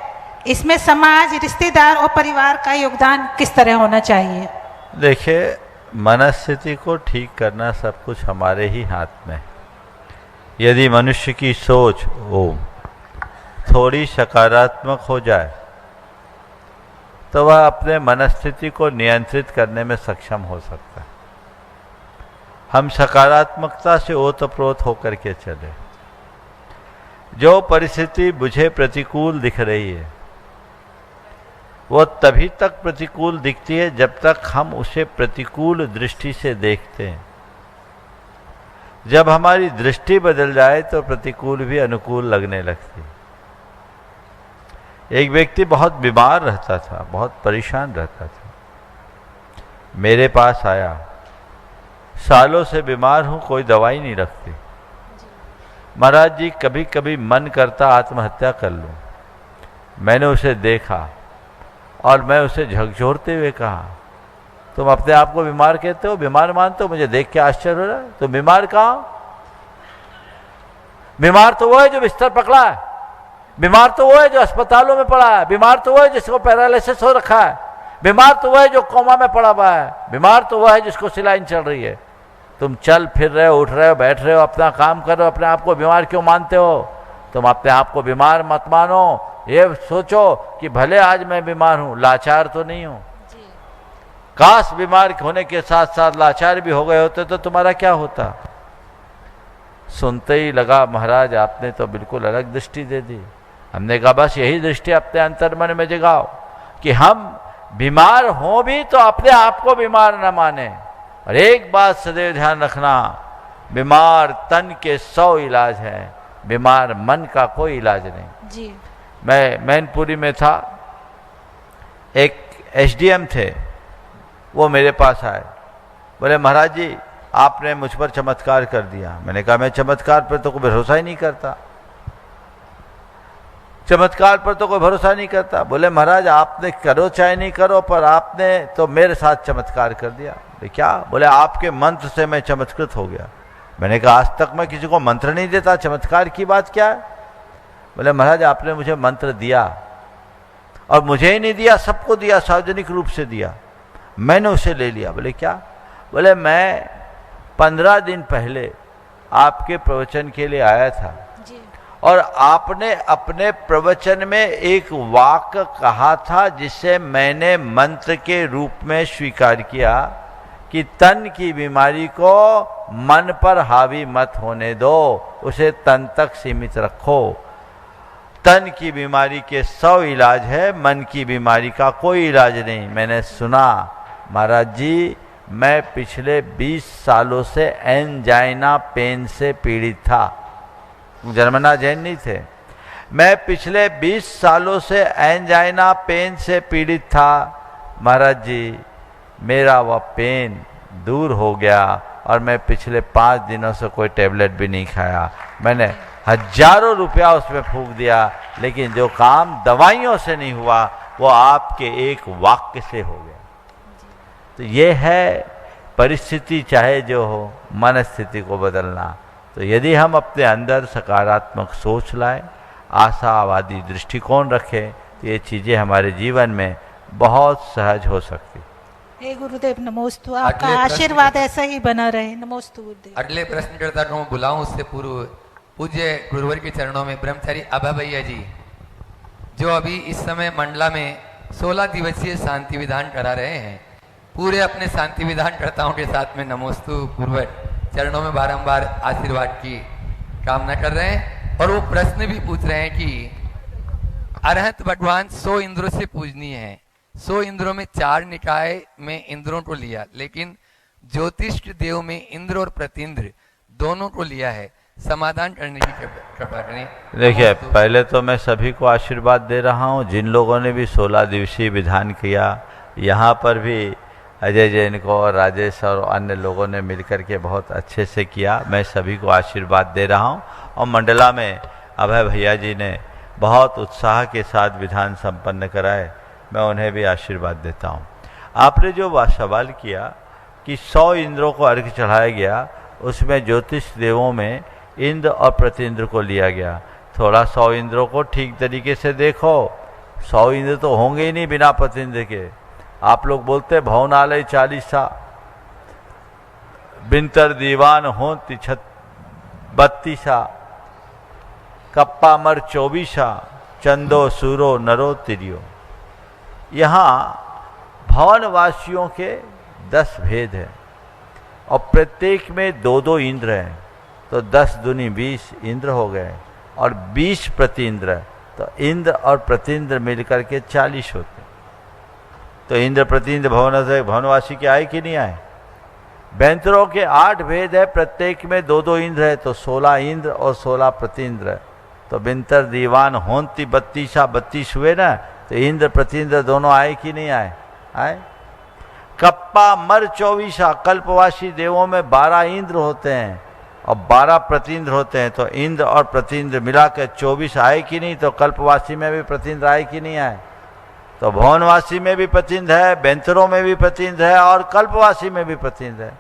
Speaker 11: इसमें समाज, रिश्तेदार और परिवार का योगदान किस तरह होना चाहिए?
Speaker 5: देखिए, मनस्थिति को ठीक करना सब कुछ हमारे ही हाथ में है। यदि मनुष्य की सोच थोड़ी सकारात्मक हो जाए तो वह अपने मनस्थिति को नियंत्रित करने में सक्षम हो सकता है। हम सकारात्मकता से ओतप्रोत होकर के चले। जो परिस्थिति मुझे प्रतिकूल दिख रही है वो तभी तक प्रतिकूल दिखती है जब तक हम उसे प्रतिकूल दृष्टि से देखते हैं। जब हमारी दृष्टि बदल जाए तो प्रतिकूल भी अनुकूल लगने लगती है। एक व्यक्ति बहुत बीमार रहता था, बहुत परेशान रहता था, मेरे पास आया, सालों से बीमार हूं, कोई दवाई नहीं रखती, महाराज जी कभी कभी मन करता आत्महत्या कर लूं। मैंने उसे देखा और मैं उसे झकझोरते हुए कहा, तुम अपने आप को बीमार कहते हो, बीमार मानते हो? मुझे देख के आश्चर्य हो रहा है। तुम बीमार कहाँ? बीमार तो वो है जो बिस्तर पकड़ा है, बीमार तो वो है जो अस्पतालों में पड़ा है, बीमार तो वो है जिसको पैरालिसिस हो रखा है, बीमार तो वो है जो कोमा में पड़ा हुआ है, बीमार तो वो है जिसको सिलाइन चल रही है। तुम चल फिर रहे हो, उठ रहे हो, बैठ रहे हो, अपना काम कर रहे हो, अपने आप को बीमार क्यों मानते हो? तुम अपने आप को बीमार मत मानो। ये सोचो कि भले आज मैं बीमार हूं, लाचार तो नहीं हूं। काश बीमार होने के साथ साथ लाचार भी हो गए होते तो तुम्हारा क्या होता? सुनते ही लगा महाराज आपने तो बिल्कुल अलग दृष्टि दे दी। हमने कहा बस यही दृष्टि अपने अंतर्मन में जगाओ कि हम बीमार हों भी तो अपने आप को बीमार न माने, और एक बात सदैव ध्यान रखना, बीमार तन के 100 इलाज हैं, बीमार मन का कोई इलाज नहीं।
Speaker 11: जी।
Speaker 5: मैं मैनपुरी में था, एक एसडीएम थे, वो मेरे पास आए, बोले महाराज जी आपने मुझ पर चमत्कार कर दिया। मैंने कहा मैं चमत्कार पर तो कोई भरोसा ही नहीं करता, चमत्कार पर तो कोई भरोसा नहीं करता। बोले महाराज आपने करो चाहे नहीं करो, पर आपने तो मेरे साथ चमत्कार कर दिया। बोले क्या? बोले आपके मंत्र से मैं चमत्कृत हो गया। मैंने कहा आज तक मैं किसी को मंत्र नहीं देता, चमत्कार की बात क्या है? बोले महाराज आपने मुझे मंत्र दिया, और मुझे ही नहीं दिया, सबको दिया, सार्वजनिक रूप से दिया, मैंने उसे ले लिया। बोले क्या? बोले मैं 15 दिन पहले आपके प्रवचन के लिए आया था
Speaker 11: जी।
Speaker 5: और आपने अपने प्रवचन में एक वाक्य कहा था जिसे मैंने मंत्र के रूप में स्वीकार किया कि तन की बीमारी को मन पर हावी मत होने दो, उसे तन तक सीमित रखो। तन की बीमारी के 100 इलाज है, मन की बीमारी का कोई इलाज नहीं। मैंने सुना महाराज जी मैं पिछले 20 सालों से एंजाइना पेन से पीड़ित था, जर्मना जैन नहीं थे। मैं पिछले 20 सालों से एंजाइना पेन से पीड़ित था। महाराज जी मेरा वह पेन दूर हो गया और मैं पिछले 5 दिनों से कोई टेबलेट भी नहीं खाया। मैंने हजारों रुपया उसमें फूंक दिया, लेकिन जो काम दवाइयों से नहीं हुआ वो आपके एक वाक्य से हो गया। तो ये है परिस्थिति चाहे जो हो, मन स्थिति को बदलना। तो यदि हम अपने अंदर सकारात्मक सोच लाएं, आशावादी दृष्टिकोण रखें, तो ये चीज़ें हमारे जीवन में बहुत सहज हो सकती।
Speaker 11: हे गुरुदेव नमोस्तु, आपका आशीर्वाद ऐसा ही बना रहे। नमोस्तु गुरुदेव।
Speaker 2: अगले प्रश्नकर्ता को मैं बुलाऊं उससे पूर्व पूज्य गुरुवर के चरणों में ब्रह्मचारी अभय भैया जी, जो अभी इस समय मंडला में 16 दिवसीय शांति विधान करा रहे हैं, पूरे अपने शांति विधान कर्ताओं के साथ में नमोस्तु गुरुवर चरणों में बारंबार आशीर्वाद की कामना कर रहे हैं। और वो प्रश्न भी पूछ रहे हैं कि अरहत भगवान 100 इंद्रों से पूजनीय है, 100 इंद्रों में 4 निकाय में इंद्रों को लिया, लेकिन ज्योतिष देव में इंद्र और प्रतींद्र दोनों को लिया है, समाधान करने की कृपा करें।
Speaker 5: देखिए पहले तो मैं सभी को आशीर्वाद दे रहा हूँ, जिन लोगों ने भी 16 दिवसीय विधान किया, यहाँ पर भी अजय जैन को और राजेश और अन्य लोगों ने मिलकर के बहुत अच्छे से किया, मैं सभी को आशीर्वाद दे रहा हूँ। और मंडला में अभय भैया जी ने बहुत उत्साह के साथ विधान संपन्न कराए, मैं उन्हें भी आशीर्वाद देता हूँ। आपने जो सवाल किया कि 100 इंद्रों को अर्घ्य चढ़ाया गया, उसमें ज्योतिष देवों में इंद्र और प्रतींद्र को लिया गया। थोड़ा 100 इंद्रों को ठीक तरीके से देखो, 100 इंद्र तो होंगे ही नहीं बिना प्रतींद्र के। आप लोग बोलते भवनालय 40, बिंतर दीवान हो 32, कप्पा मर 24, चंदो सूरो नरो तिरियो। यहाँ भवनवासियों के 10 भेद हैं और प्रत्येक में 2-2 इंद्र हैं, तो 10 दूनी 20 इंद्र हो गए, और 20 प्रतींद्र, तो इंद्र और प्रतींद्र मिलकर के 40 होते। तो इंद्र प्रतींद्र भवनवासी के आए कि नहीं आए? बैंतरों के 8 भेद है, प्रत्येक में 2-2 इंद्र है, तो 16 इंद्र और 16 प्रतींद्र। तो बिंतर दीवान होंती 32 हुए ना, तो इंद्र प्रतींद्र दोनों आए कि नहीं आए? आए। कप्पा मर 24, कल्पवासी देवों में 12 इंद्र होते हैं और 12 प्रतींद्र होते हैं, तो इंद्र और प्रतींद्र मिलाकर 24 आए कि नहीं? तो कल्पवासी में भी प्रतींद्र आए कि नहीं आए? तो भवनवासी में भी प्रतींद्र है, बेंतरों में भी प्रतींद्र है और कल्पवासी में भी प्रतींद्र है।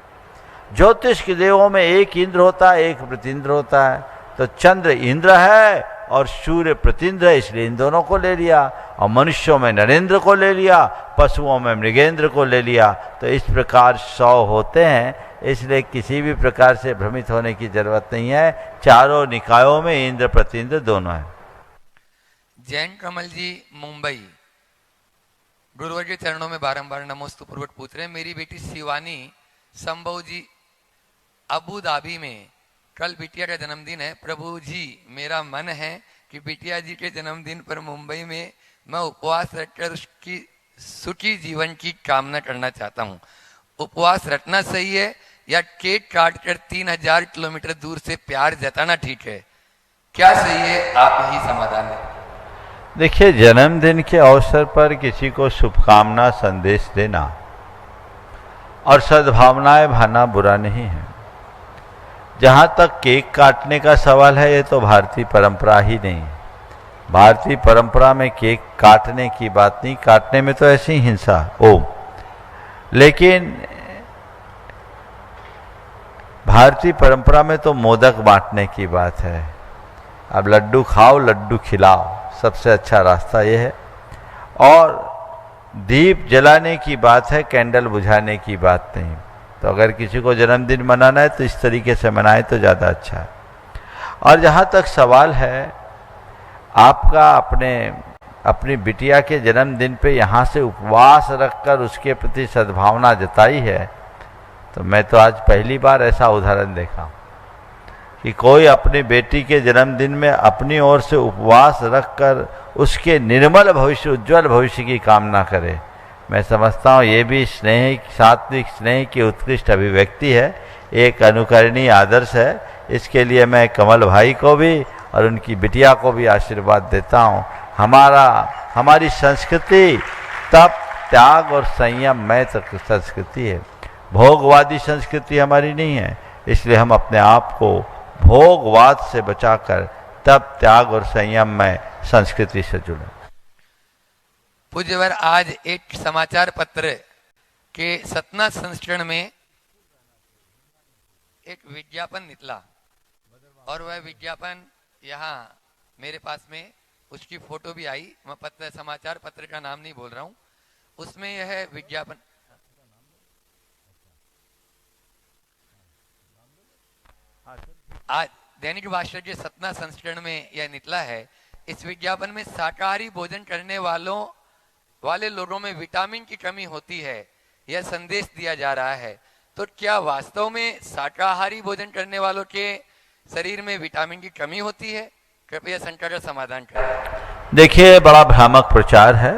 Speaker 5: ज्योतिष के देवों में 1 इंद्र होता है, 1 प्रतींद्र होता है। तो चंद्र इंद्र है और सूर्य प्रतींद्र है, इसलिए इन दोनों को ले लिया। और मनुष्यों में नरेंद्र को ले लिया, पशुओं में मृगेंद्र को ले लिया। तो इस प्रकार 100 होते हैं, इसलिए किसी भी प्रकार से भ्रमित होने की जरूरत नहीं है। चारों निकायों में इंद्र प्रतींद्र दोनों है।
Speaker 2: जैन कमल जी मुंबई, गुरुवर के चरणों में बारंबार नमोस्तु पूर्वक पूछ रहे हैं, मेरी बेटी शिवानी संभव जी अबू धाबी में, कल बिटिया का जन्मदिन है। प्रभु जी मेरा मन है कि बिटिया जी के जन्मदिन पर मुंबई में मैं उपवास रखकर उसकी सुखी जीवन की कामना करना चाहता हूँ। उपवास रखना सही है या केक काट कर 3000 किलोमीटर दूर से प्यार जताना ठीक है? क्या सही है, आप यही समाधान दें।
Speaker 5: देखिए, जन्मदिन के अवसर पर किसी को शुभकामना संदेश देना और सद्भावनाएं भाना बुरा नहीं है। जहाँ तक केक काटने का सवाल है, ये तो भारतीय परंपरा ही नहीं है। भारतीय परंपरा में केक काटने की बात नहीं, काटने में तो ऐसी हिंसा लेकिन भारतीय परंपरा में तो मोदक बांटने की बात है। अब लड्डू खाओ, लड्डू खिलाओ, सबसे अच्छा रास्ता ये है। और दीप जलाने की बात है, कैंडल बुझाने की बात नहीं। तो अगर किसी को जन्मदिन मनाना है तो इस तरीके से मनाए तो ज़्यादा अच्छा है। और जहाँ तक सवाल है आपका, अपनी बिटिया के जन्मदिन पे यहाँ से उपवास रखकर उसके प्रति सद्भावना जताई है, तो मैं तो आज पहली बार ऐसा उदाहरण देखा कि कोई अपनी बेटी के जन्मदिन में अपनी ओर से उपवास रखकर उसके निर्मल भविष्य, उज्जवल भविष्य की कामना करे। मैं समझता हूँ ये भी स्नेह, सात्विक स्नेह की उत्कृष्ट अभिव्यक्ति है, एक अनुकरणीय आदर्श है। इसके लिए मैं कमल भाई को भी और उनकी बिटिया को भी आशीर्वाद देता हूँ। हमारी संस्कृति तप, त्याग और संयममय संस्कृति है, भोगवादी संस्कृति हमारी नहीं है। इसलिए हम अपने आप को भोगवाद से बचाकर तप, त्याग और संयममय संस्कृति से जुड़े।
Speaker 2: पूज्यवर, आज एक समाचार पत्र के 7वां संस्करण में एक विज्ञापन निकला और वह विज्ञापन यहाँ मेरे पास में उसकी फोटो भी आई। मैं समाचार पत्र का नाम नहीं बोल रहा हूँ। उसमें यह विज्ञापन आज दैनिक भास्कर के 7वां संस्करण में यह निकला है। इस विज्ञापन में शाकाहारी भोजन करने वाले लोगों में विटामिन की कमी होती है, यह संदेश दिया जा रहा है। तो क्या वास्तव में शाकाहारी भोजन करने वालों के शरीर में विटामिन की कमी होती है? कृपया शंका का समाधान करें।
Speaker 5: देखिए, बड़ा भ्रामक प्रचार है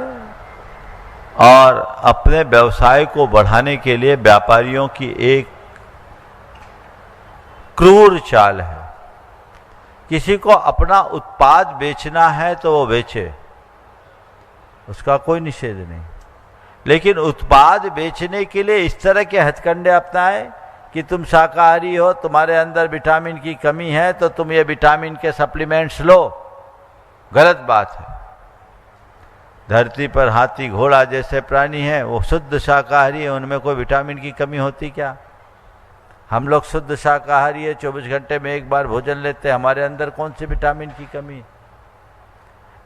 Speaker 5: और अपने व्यवसाय को बढ़ाने के लिए व्यापारियों की एक क्रूर चाल है। किसी को अपना उत्पाद बेचना है तो वो बेचे, उसका कोई निषेध नहीं, लेकिन उत्पाद बेचने के लिए इस तरह के हथकंडे अपनाए कि तुम शाकाहारी हो, तुम्हारे अंदर विटामिन की कमी है तो तुम ये विटामिन के सप्लीमेंट्स लो, गलत बात है। धरती पर हाथी घोड़ा जैसे प्राणी हैं, वो शुद्ध शाकाहारी है, उनमें कोई विटामिन की कमी होती क्या? हम लोग शुद्ध शाकाहारी है, 24 घंटे में एक बार भोजन लेते हैं, हमारे अंदर कौन सी विटामिन की कमी?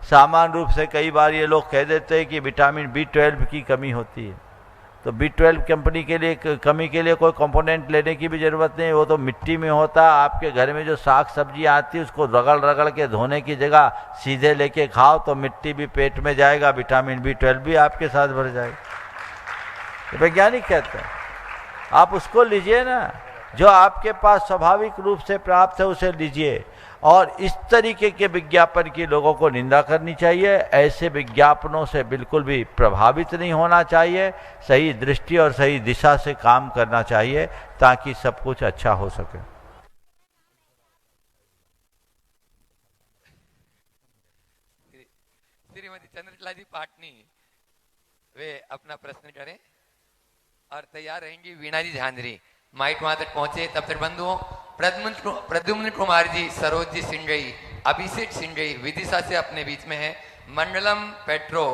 Speaker 5: सामान्य रूप से कई बार ये लोग कह देते हैं कि विटामिन B12 की कमी होती है, तो B12 कंपनी के लिए कमी के लिए कोई कंपोनेंट लेने की भी जरूरत नहीं, वो तो मिट्टी में होता है। आपके घर में जो साग सब्जी आती है उसको रगड़ के धोने की जगह सीधे लेके खाओ तो मिट्टी भी पेट में जाएगा, विटामिन B12 भी आपके साथ भर जाएगा। वैज्ञानिक कहते हैं आप उसको लीजिए ना, जो आपके पास स्वाभाविक रूप से प्राप्त है उसे लीजिए। और इस तरीके के विज्ञापन की लोगों को निंदा करनी चाहिए। ऐसे विज्ञापनों से बिल्कुल भी प्रभावित नहीं होना चाहिए, सही दृष्टि और सही दिशा से काम करना चाहिए ताकि सब कुछ अच्छा हो सके।
Speaker 2: श्रीमती चंद्रकला जी पाटनी वे अपना प्रश्न करें और तैयार रहेंगी वीणा जी झांझरी। माइक वहां तक पहुंचे। तब तक बंधुओं, प्रद्युम्न कुमार जी, सरोज जी सिंगई, अभिषेक सिंगई विदिशा से अपने बीच में है। मंडलम पेट्रो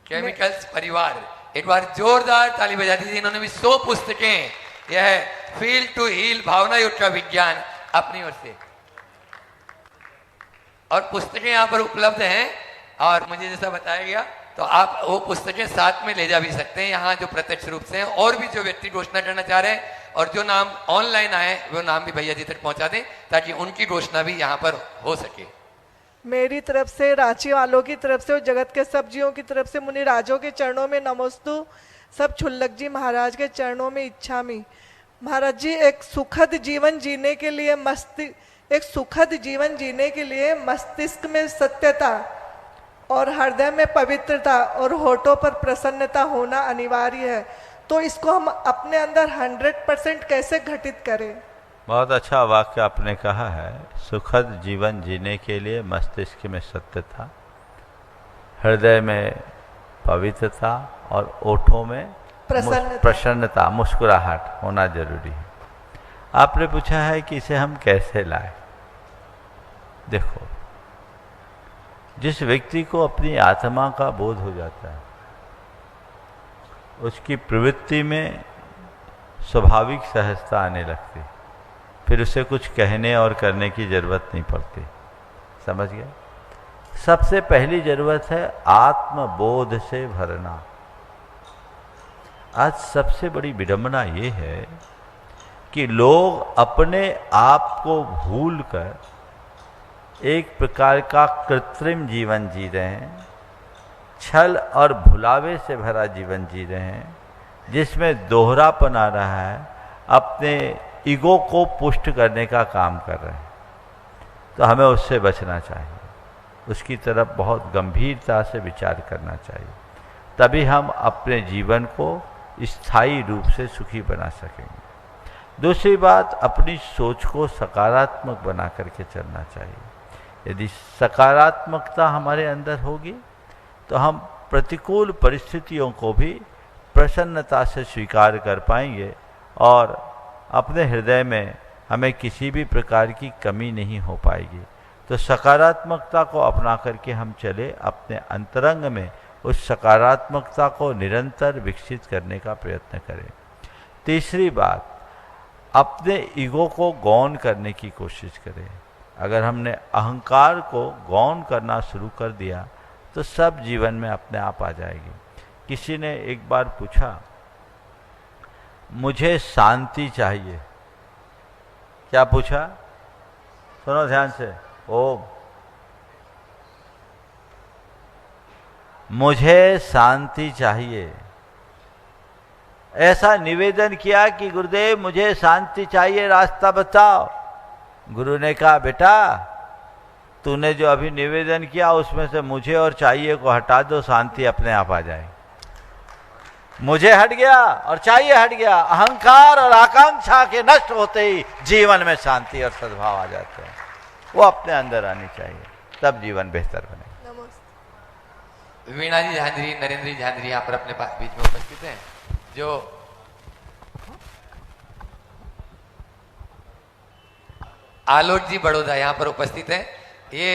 Speaker 2: केमिकल्स परिवार, एक बार जोरदार ताली बजा दीजिए। इन्होंने भी 100 पुस्तकें, यह फील टू हील भावना युक्त का विज्ञान अपनी ओर से, और पुस्तकें यहाँ पर उपलब्ध हैं। और मुझे जैसा बताया गया तो आप वो पुस्तकें साथ में ले जा भी सकते हैं यहाँ जो प्रत्यक्ष रूप से हैं। और भी जो व्यक्ति घोषणा करना चाह रहे हैं और जो नाम ऑनलाइन आए वो नाम भी भैया जी तक पहुंचा दें ताकि उनकी घोषणा भी यहाँ पर हो सके।
Speaker 12: मेरी तरफ से, रांची वालों की तरफ से और जगत के सब जीवों की तरफ से मुनि राजों के चरणों में नमोस्तु। सब छुल्लक जी महाराज के चरणों में इच्छामी। महाराज जी, एक सुखद जीवन जीने के लिए मस्तिष्क में सत्यता और हृदय में पवित्रता और होठों पर प्रसन्नता होना अनिवार्य है। तो इसको हम अपने अंदर 100% कैसे घटित करें?
Speaker 5: बहुत अच्छा वाक्य आपने कहा है। सुखद जीवन जीने के लिए मस्तिष्क में सत्यता, हृदय में पवित्रता और ओठों में प्रसन्नता, मुस्कुराहट होना जरूरी है। आपने पूछा है कि इसे हम कैसे लाएं। देखो, जिस व्यक्ति को अपनी आत्मा का बोध हो जाता है, उसकी प्रवृत्ति में स्वाभाविक सहजता आने लगती, फिर उसे कुछ कहने और करने की जरूरत नहीं पड़ती। समझ गए? सबसे पहली जरूरत है आत्मबोध से भरना। आज सबसे बड़ी विडंबना ये है कि लोग अपने आप को भूलकर एक प्रकार का कृत्रिम जीवन जी रहे हैं, छल और भुलावे से भरा जीवन जी रहे हैं, जिसमें दोहरापन आ रहा है, अपने ईगो को पुष्ट करने का काम कर रहे हैं। तो हमें उससे बचना चाहिए, उसकी तरफ बहुत गंभीरता से विचार करना चाहिए, तभी हम अपने जीवन को स्थायी रूप से सुखी बना सकेंगे। दूसरी बात, अपनी सोच को सकारात्मक बना करके चलना चाहिए। यदि सकारात्मकता हमारे अंदर होगी तो हम प्रतिकूल परिस्थितियों को भी प्रसन्नता से स्वीकार कर पाएंगे और अपने हृदय में हमें किसी भी प्रकार की कमी नहीं हो पाएगी। तो सकारात्मकता को अपना करके हम चले, अपने अंतरंग में उस सकारात्मकता को निरंतर विकसित करने का प्रयत्न करें। तीसरी बात, अपने ईगो को गौन करने की कोशिश करें। अगर हमने अहंकार को गौन करना शुरू कर दिया तो सब जीवन में अपने आप आ जाएगी। किसी ने एक बार पूछा, मुझे शांति चाहिए। क्या पूछा? सुनो ध्यान से। ओम, मुझे शांति चाहिए। ऐसा निवेदन किया कि गुरुदेव मुझे शांति चाहिए, रास्ता बताओ। गुरु ने कहा, बेटा तूने जो अभी निवेदन किया उसमें से मुझे और चाहिए को हटा दो, शांति अपने आप आ जाए। मुझे हट गया और चाहिए हट गया, अहंकार और आकांक्षा के नष्ट होते ही जीवन में शांति और सद्भाव आ जाते हैं। वो अपने अंदर आनी चाहिए, तब जीवन बेहतर बने।
Speaker 2: वीणा जी झांझरी, नरेंद्र जी झांझरी यहाँ पर अपने बीच में उपस्थित हैं, जो आलोक जी बड़ौदा यहाँ पर उपस्थित हैं। ये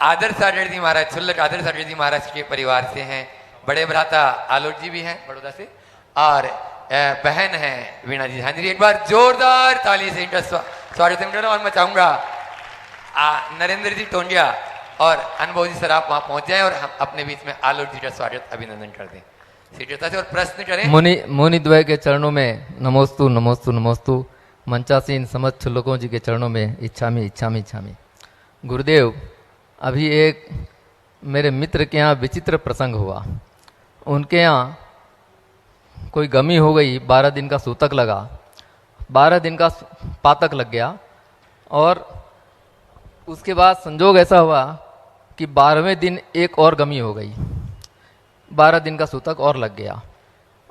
Speaker 2: आदर्श आचार्य जी महाराज, छुल्लक आदर्श आचार्य जी महाराज के परिवार से हैं। बड़े भ्राता आलोक जी भी हैं बड़ौदा से, और बहन है वीणा जी झांझरी। एक बार जोरदार ताली से इनका स्वागत करूँ। और मैं चाहूंगा नरेंद्र जी टोंडिया और अनुभव जी सर आप वहां पहुंच जाएं और हम अपने बीच में आलोक जी का स्वागत अभिनंदन कर दें शीघ्रता से और प्रश्न करें।
Speaker 13: मुनि द्वय के चरणों में नमोस्तु नमोस्तु नमोस्तु। मंचासीन समस्त छुल्लकों जी के चरणों में इच्छामी इच्छामी इच्छामी। गुरुदेव, अभी एक मेरे मित्र के यहाँ विचित्र प्रसंग हुआ। उनके यहाँ कोई गमी हो गई, 12 दिन का सूतक लगा, 12 दिन का पातक लग गया, और उसके बाद संजोग ऐसा हुआ कि 12वें दिन एक और गमी हो गई, 12 दिन का सूतक और लग गया।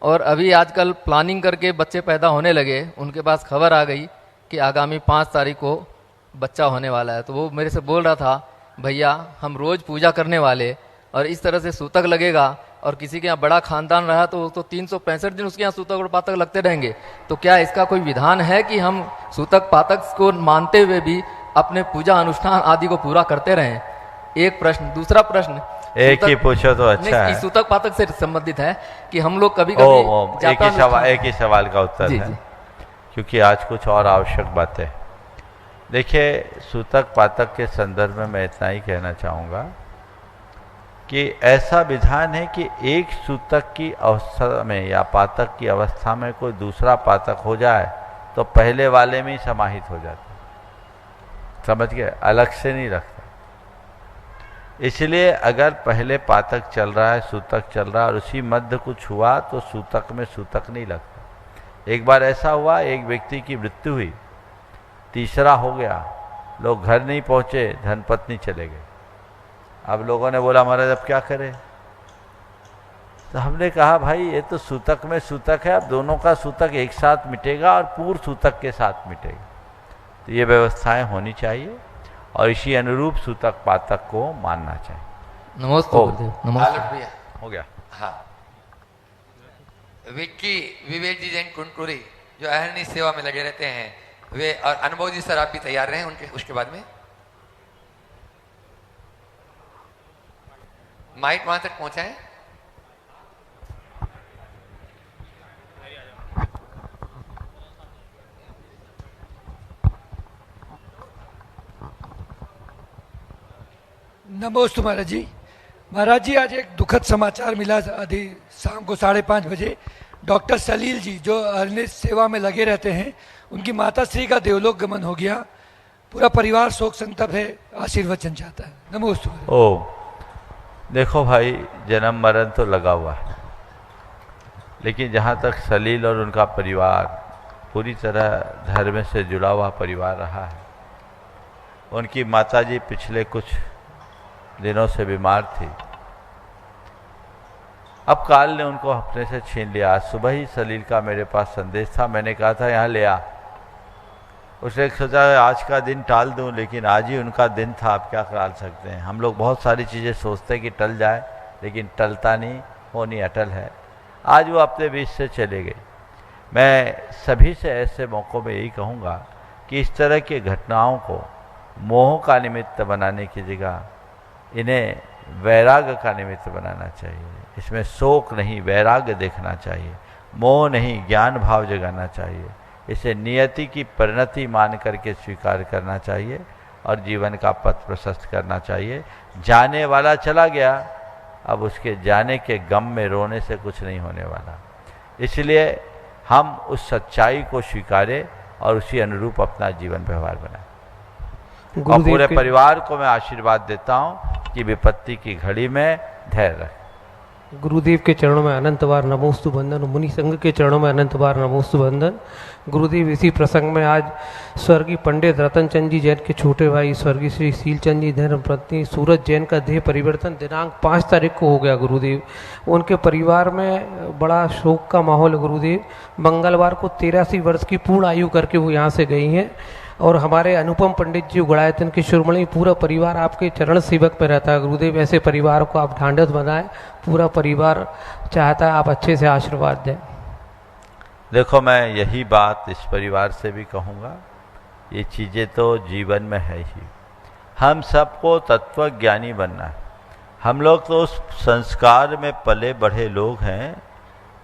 Speaker 13: और अभी आजकल प्लानिंग करके बच्चे पैदा होने लगे, उनके पास खबर आ गई कि आगामी 5 तारीख को बच्चा होने वाला है। तो वो मेरे से बोल रहा था, भैया हम रोज़ पूजा करने वाले और इस तरह से सूतक लगेगा, और किसी के यहाँ बड़ा खानदान रहा तो 365 दिन उसके यहाँ सूतक और पातक लगते रहेंगे। तो क्या इसका कोई विधान है कि हम सूतक पातक को मानते हुए भी अपने पूजा अनुष्ठान आदि को पूरा करते रहें? एक प्रश्न। दूसरा प्रश्न
Speaker 5: एक ही पूछो तो अच्छा है।
Speaker 13: सूतक पातक से संबंधित है कि हम लोग कभी
Speaker 5: एक ही सवाल का उत्तर है, क्योंकि आज कुछ और आवश्यक बातें। देखिए, सूतक पातक के संदर्भ में मैं इतना ही कहना चाहूँगा कि ऐसा विधान है कि एक सूतक की अवस्था में या पातक की अवस्था में कोई दूसरा पातक हो जाए तो पहले वाले में ही समाहित हो जाता। समझ गए? अलग से नहीं रखता। इसलिए अगर पहले पातक चल रहा है, सूतक चल रहा है और उसी मध्य कुछ हुआ तो सूतक में सूतक नहीं लगता। एक बार ऐसा हुआ, एक व्यक्ति की मृत्यु हुई, तीसरा हो गया, लोग घर नहीं पहुंचे, धर्मपत्नी चले गए। अब लोगों ने बोला महाराज अब क्या करें? तो हमने कहा भाई ये तो सूतक में सूतक है, अब दोनों का सूतक एक साथ मिटेगा और पूर्व सूतक के साथ मिटेगा। तो ये व्यवस्थाएं होनी चाहिए और इसी अनुरूप सूतक पातक को मानना चाहिए।
Speaker 13: नमस्ते गुरुदेव। नमस्ते
Speaker 2: भैया
Speaker 5: हो गया।
Speaker 2: हाँ, विक्की विवेक जी जैन कुंटूरी जो अहरनी सेवा में लगे रहते हैं वे, और अनुभव जी सर आप भी तैयार रहे उनके उसके बाद में माइक वहां तक पहुंचाएं।
Speaker 14: नमस्ते महाराज जी। महाराज जी, आज एक दुखद समाचार मिला आधी शाम को 5:30 बजे। डॉक्टर सलील जी जो अहरनिश सेवा में लगे रहते हैं, उनकी माता श्री का देवलोक गमन हो गया। पूरा परिवार शोक संतप्त है, आशीर्वचन चाहता है। नमस्ते।
Speaker 5: ओ देखो भाई, जन्म मरण तो लगा हुआ है, लेकिन जहाँ तक सलील और उनका परिवार पूरी तरह धर्म से जुड़ा हुआ परिवार रहा है। उनकी माताजी पिछले कुछ दिनों से बीमार थी, अब काल ने उनको अपने से छीन लिया। आज सुबह ही सलील का मेरे पास संदेश था, मैंने कहा था यहाँ ले आ। उसने सोचा आज का दिन टाल दूं, लेकिन आज ही उनका दिन था, आप क्या टाल सकते हैं। हम लोग बहुत सारी चीज़ें सोचते हैं कि टल जाए, लेकिन टलता नहीं, होनी अटल है। आज वो अपने बीच से चले गए। मैं सभी से ऐसे मौक़ों में यही कहूँगा कि इस तरह की घटनाओं को मोह का निमित्त बनाने की जगह इन्हें वैराग्य का निमित्त बनाना चाहिए। इसमें शोक नहीं, वैराग्य देखना चाहिए। मोह नहीं, ज्ञान भाव जगाना चाहिए। इसे नियति की परिणति मान करके स्वीकार करना चाहिए और जीवन का पथ प्रशस्त करना चाहिए। जाने वाला चला गया, अब उसके जाने के गम में रोने से कुछ नहीं होने वाला। इसलिए हम उस सच्चाई को स्वीकारें और उसी अनुरूप अपना जीवन व्यवहार बनाएं। और पूरे परिवार को मैं आशीर्वाद देता हूँ कि विपत्ति की घड़ी में धैर्य रखें।
Speaker 15: गुरुदेव के चरणों में अनंत बार नमोस्तु वंदन। मुनि संघ के चरणों में अनंत बार नमोस्तु वंदन। गुरुदेव, इसी प्रसंग में आज स्वर्गीय पंडित रतन चंद जी जैन के छोटे भाई स्वर्गीय श्री शीलचंद जी धर्मपत्नी सूरज जैन का देह परिवर्तन दिनांक 5 तारीख को हो गया। गुरुदेव, उनके परिवार में बड़ा शोक का माहौल है। गुरुदेव, मंगलवार को 83 वर्ष की पूर्ण आयु करके वो यहाँ से गई हैं। और हमारे अनुपम पंडित जी उगड़ायतन के शिरोमणि, पूरा परिवार आपके चरण सेवक में रहता है। गुरुदेव, ऐसे परिवार को आप ढांढस बनाएं। पूरा परिवार चाहता है आप अच्छे से आशीर्वाद दें।
Speaker 5: देखो, मैं यही बात इस परिवार से भी कहूँगा, ये चीज़ें तो जीवन में है ही। हम सबको तत्वज्ञानी बनना है। हम लोग तो उस संस्कार में पले बढ़े लोग हैं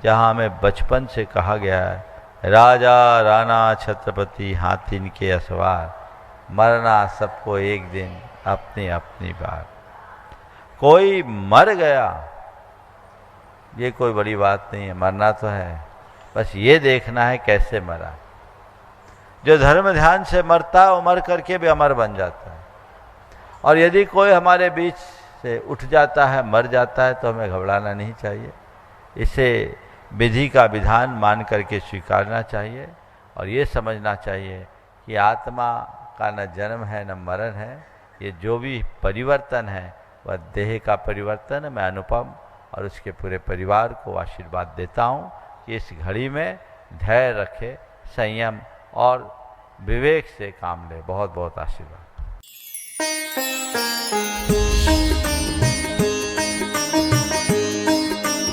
Speaker 5: जहाँ हमें बचपन से कहा गया है, राजा राणा छत्रपति हाथिन के असवार, मरना सबको एक दिन अपनी अपनी बार। कोई मर गया, ये कोई बड़ी बात नहीं है, मरना तो है, बस ये देखना है कैसे मरा। जो धर्म ध्यान से मरता है वो मर करके भी अमर बन जाता है। और यदि कोई हमारे बीच से उठ जाता है, मर जाता है, तो हमें घबराना नहीं चाहिए। इसे विधि का विधान मान करके स्वीकारना चाहिए और ये समझना चाहिए कि आत्मा का न जन्म है न मरण है। ये जो भी परिवर्तन है वह देह का परिवर्तन है। मैं अनुपम और उसके पूरे परिवार को आशीर्वाद देता हूँ कि इस घड़ी में धैर्य रखे, संयम और विवेक से काम ले। बहुत बहुत आशीर्वाद।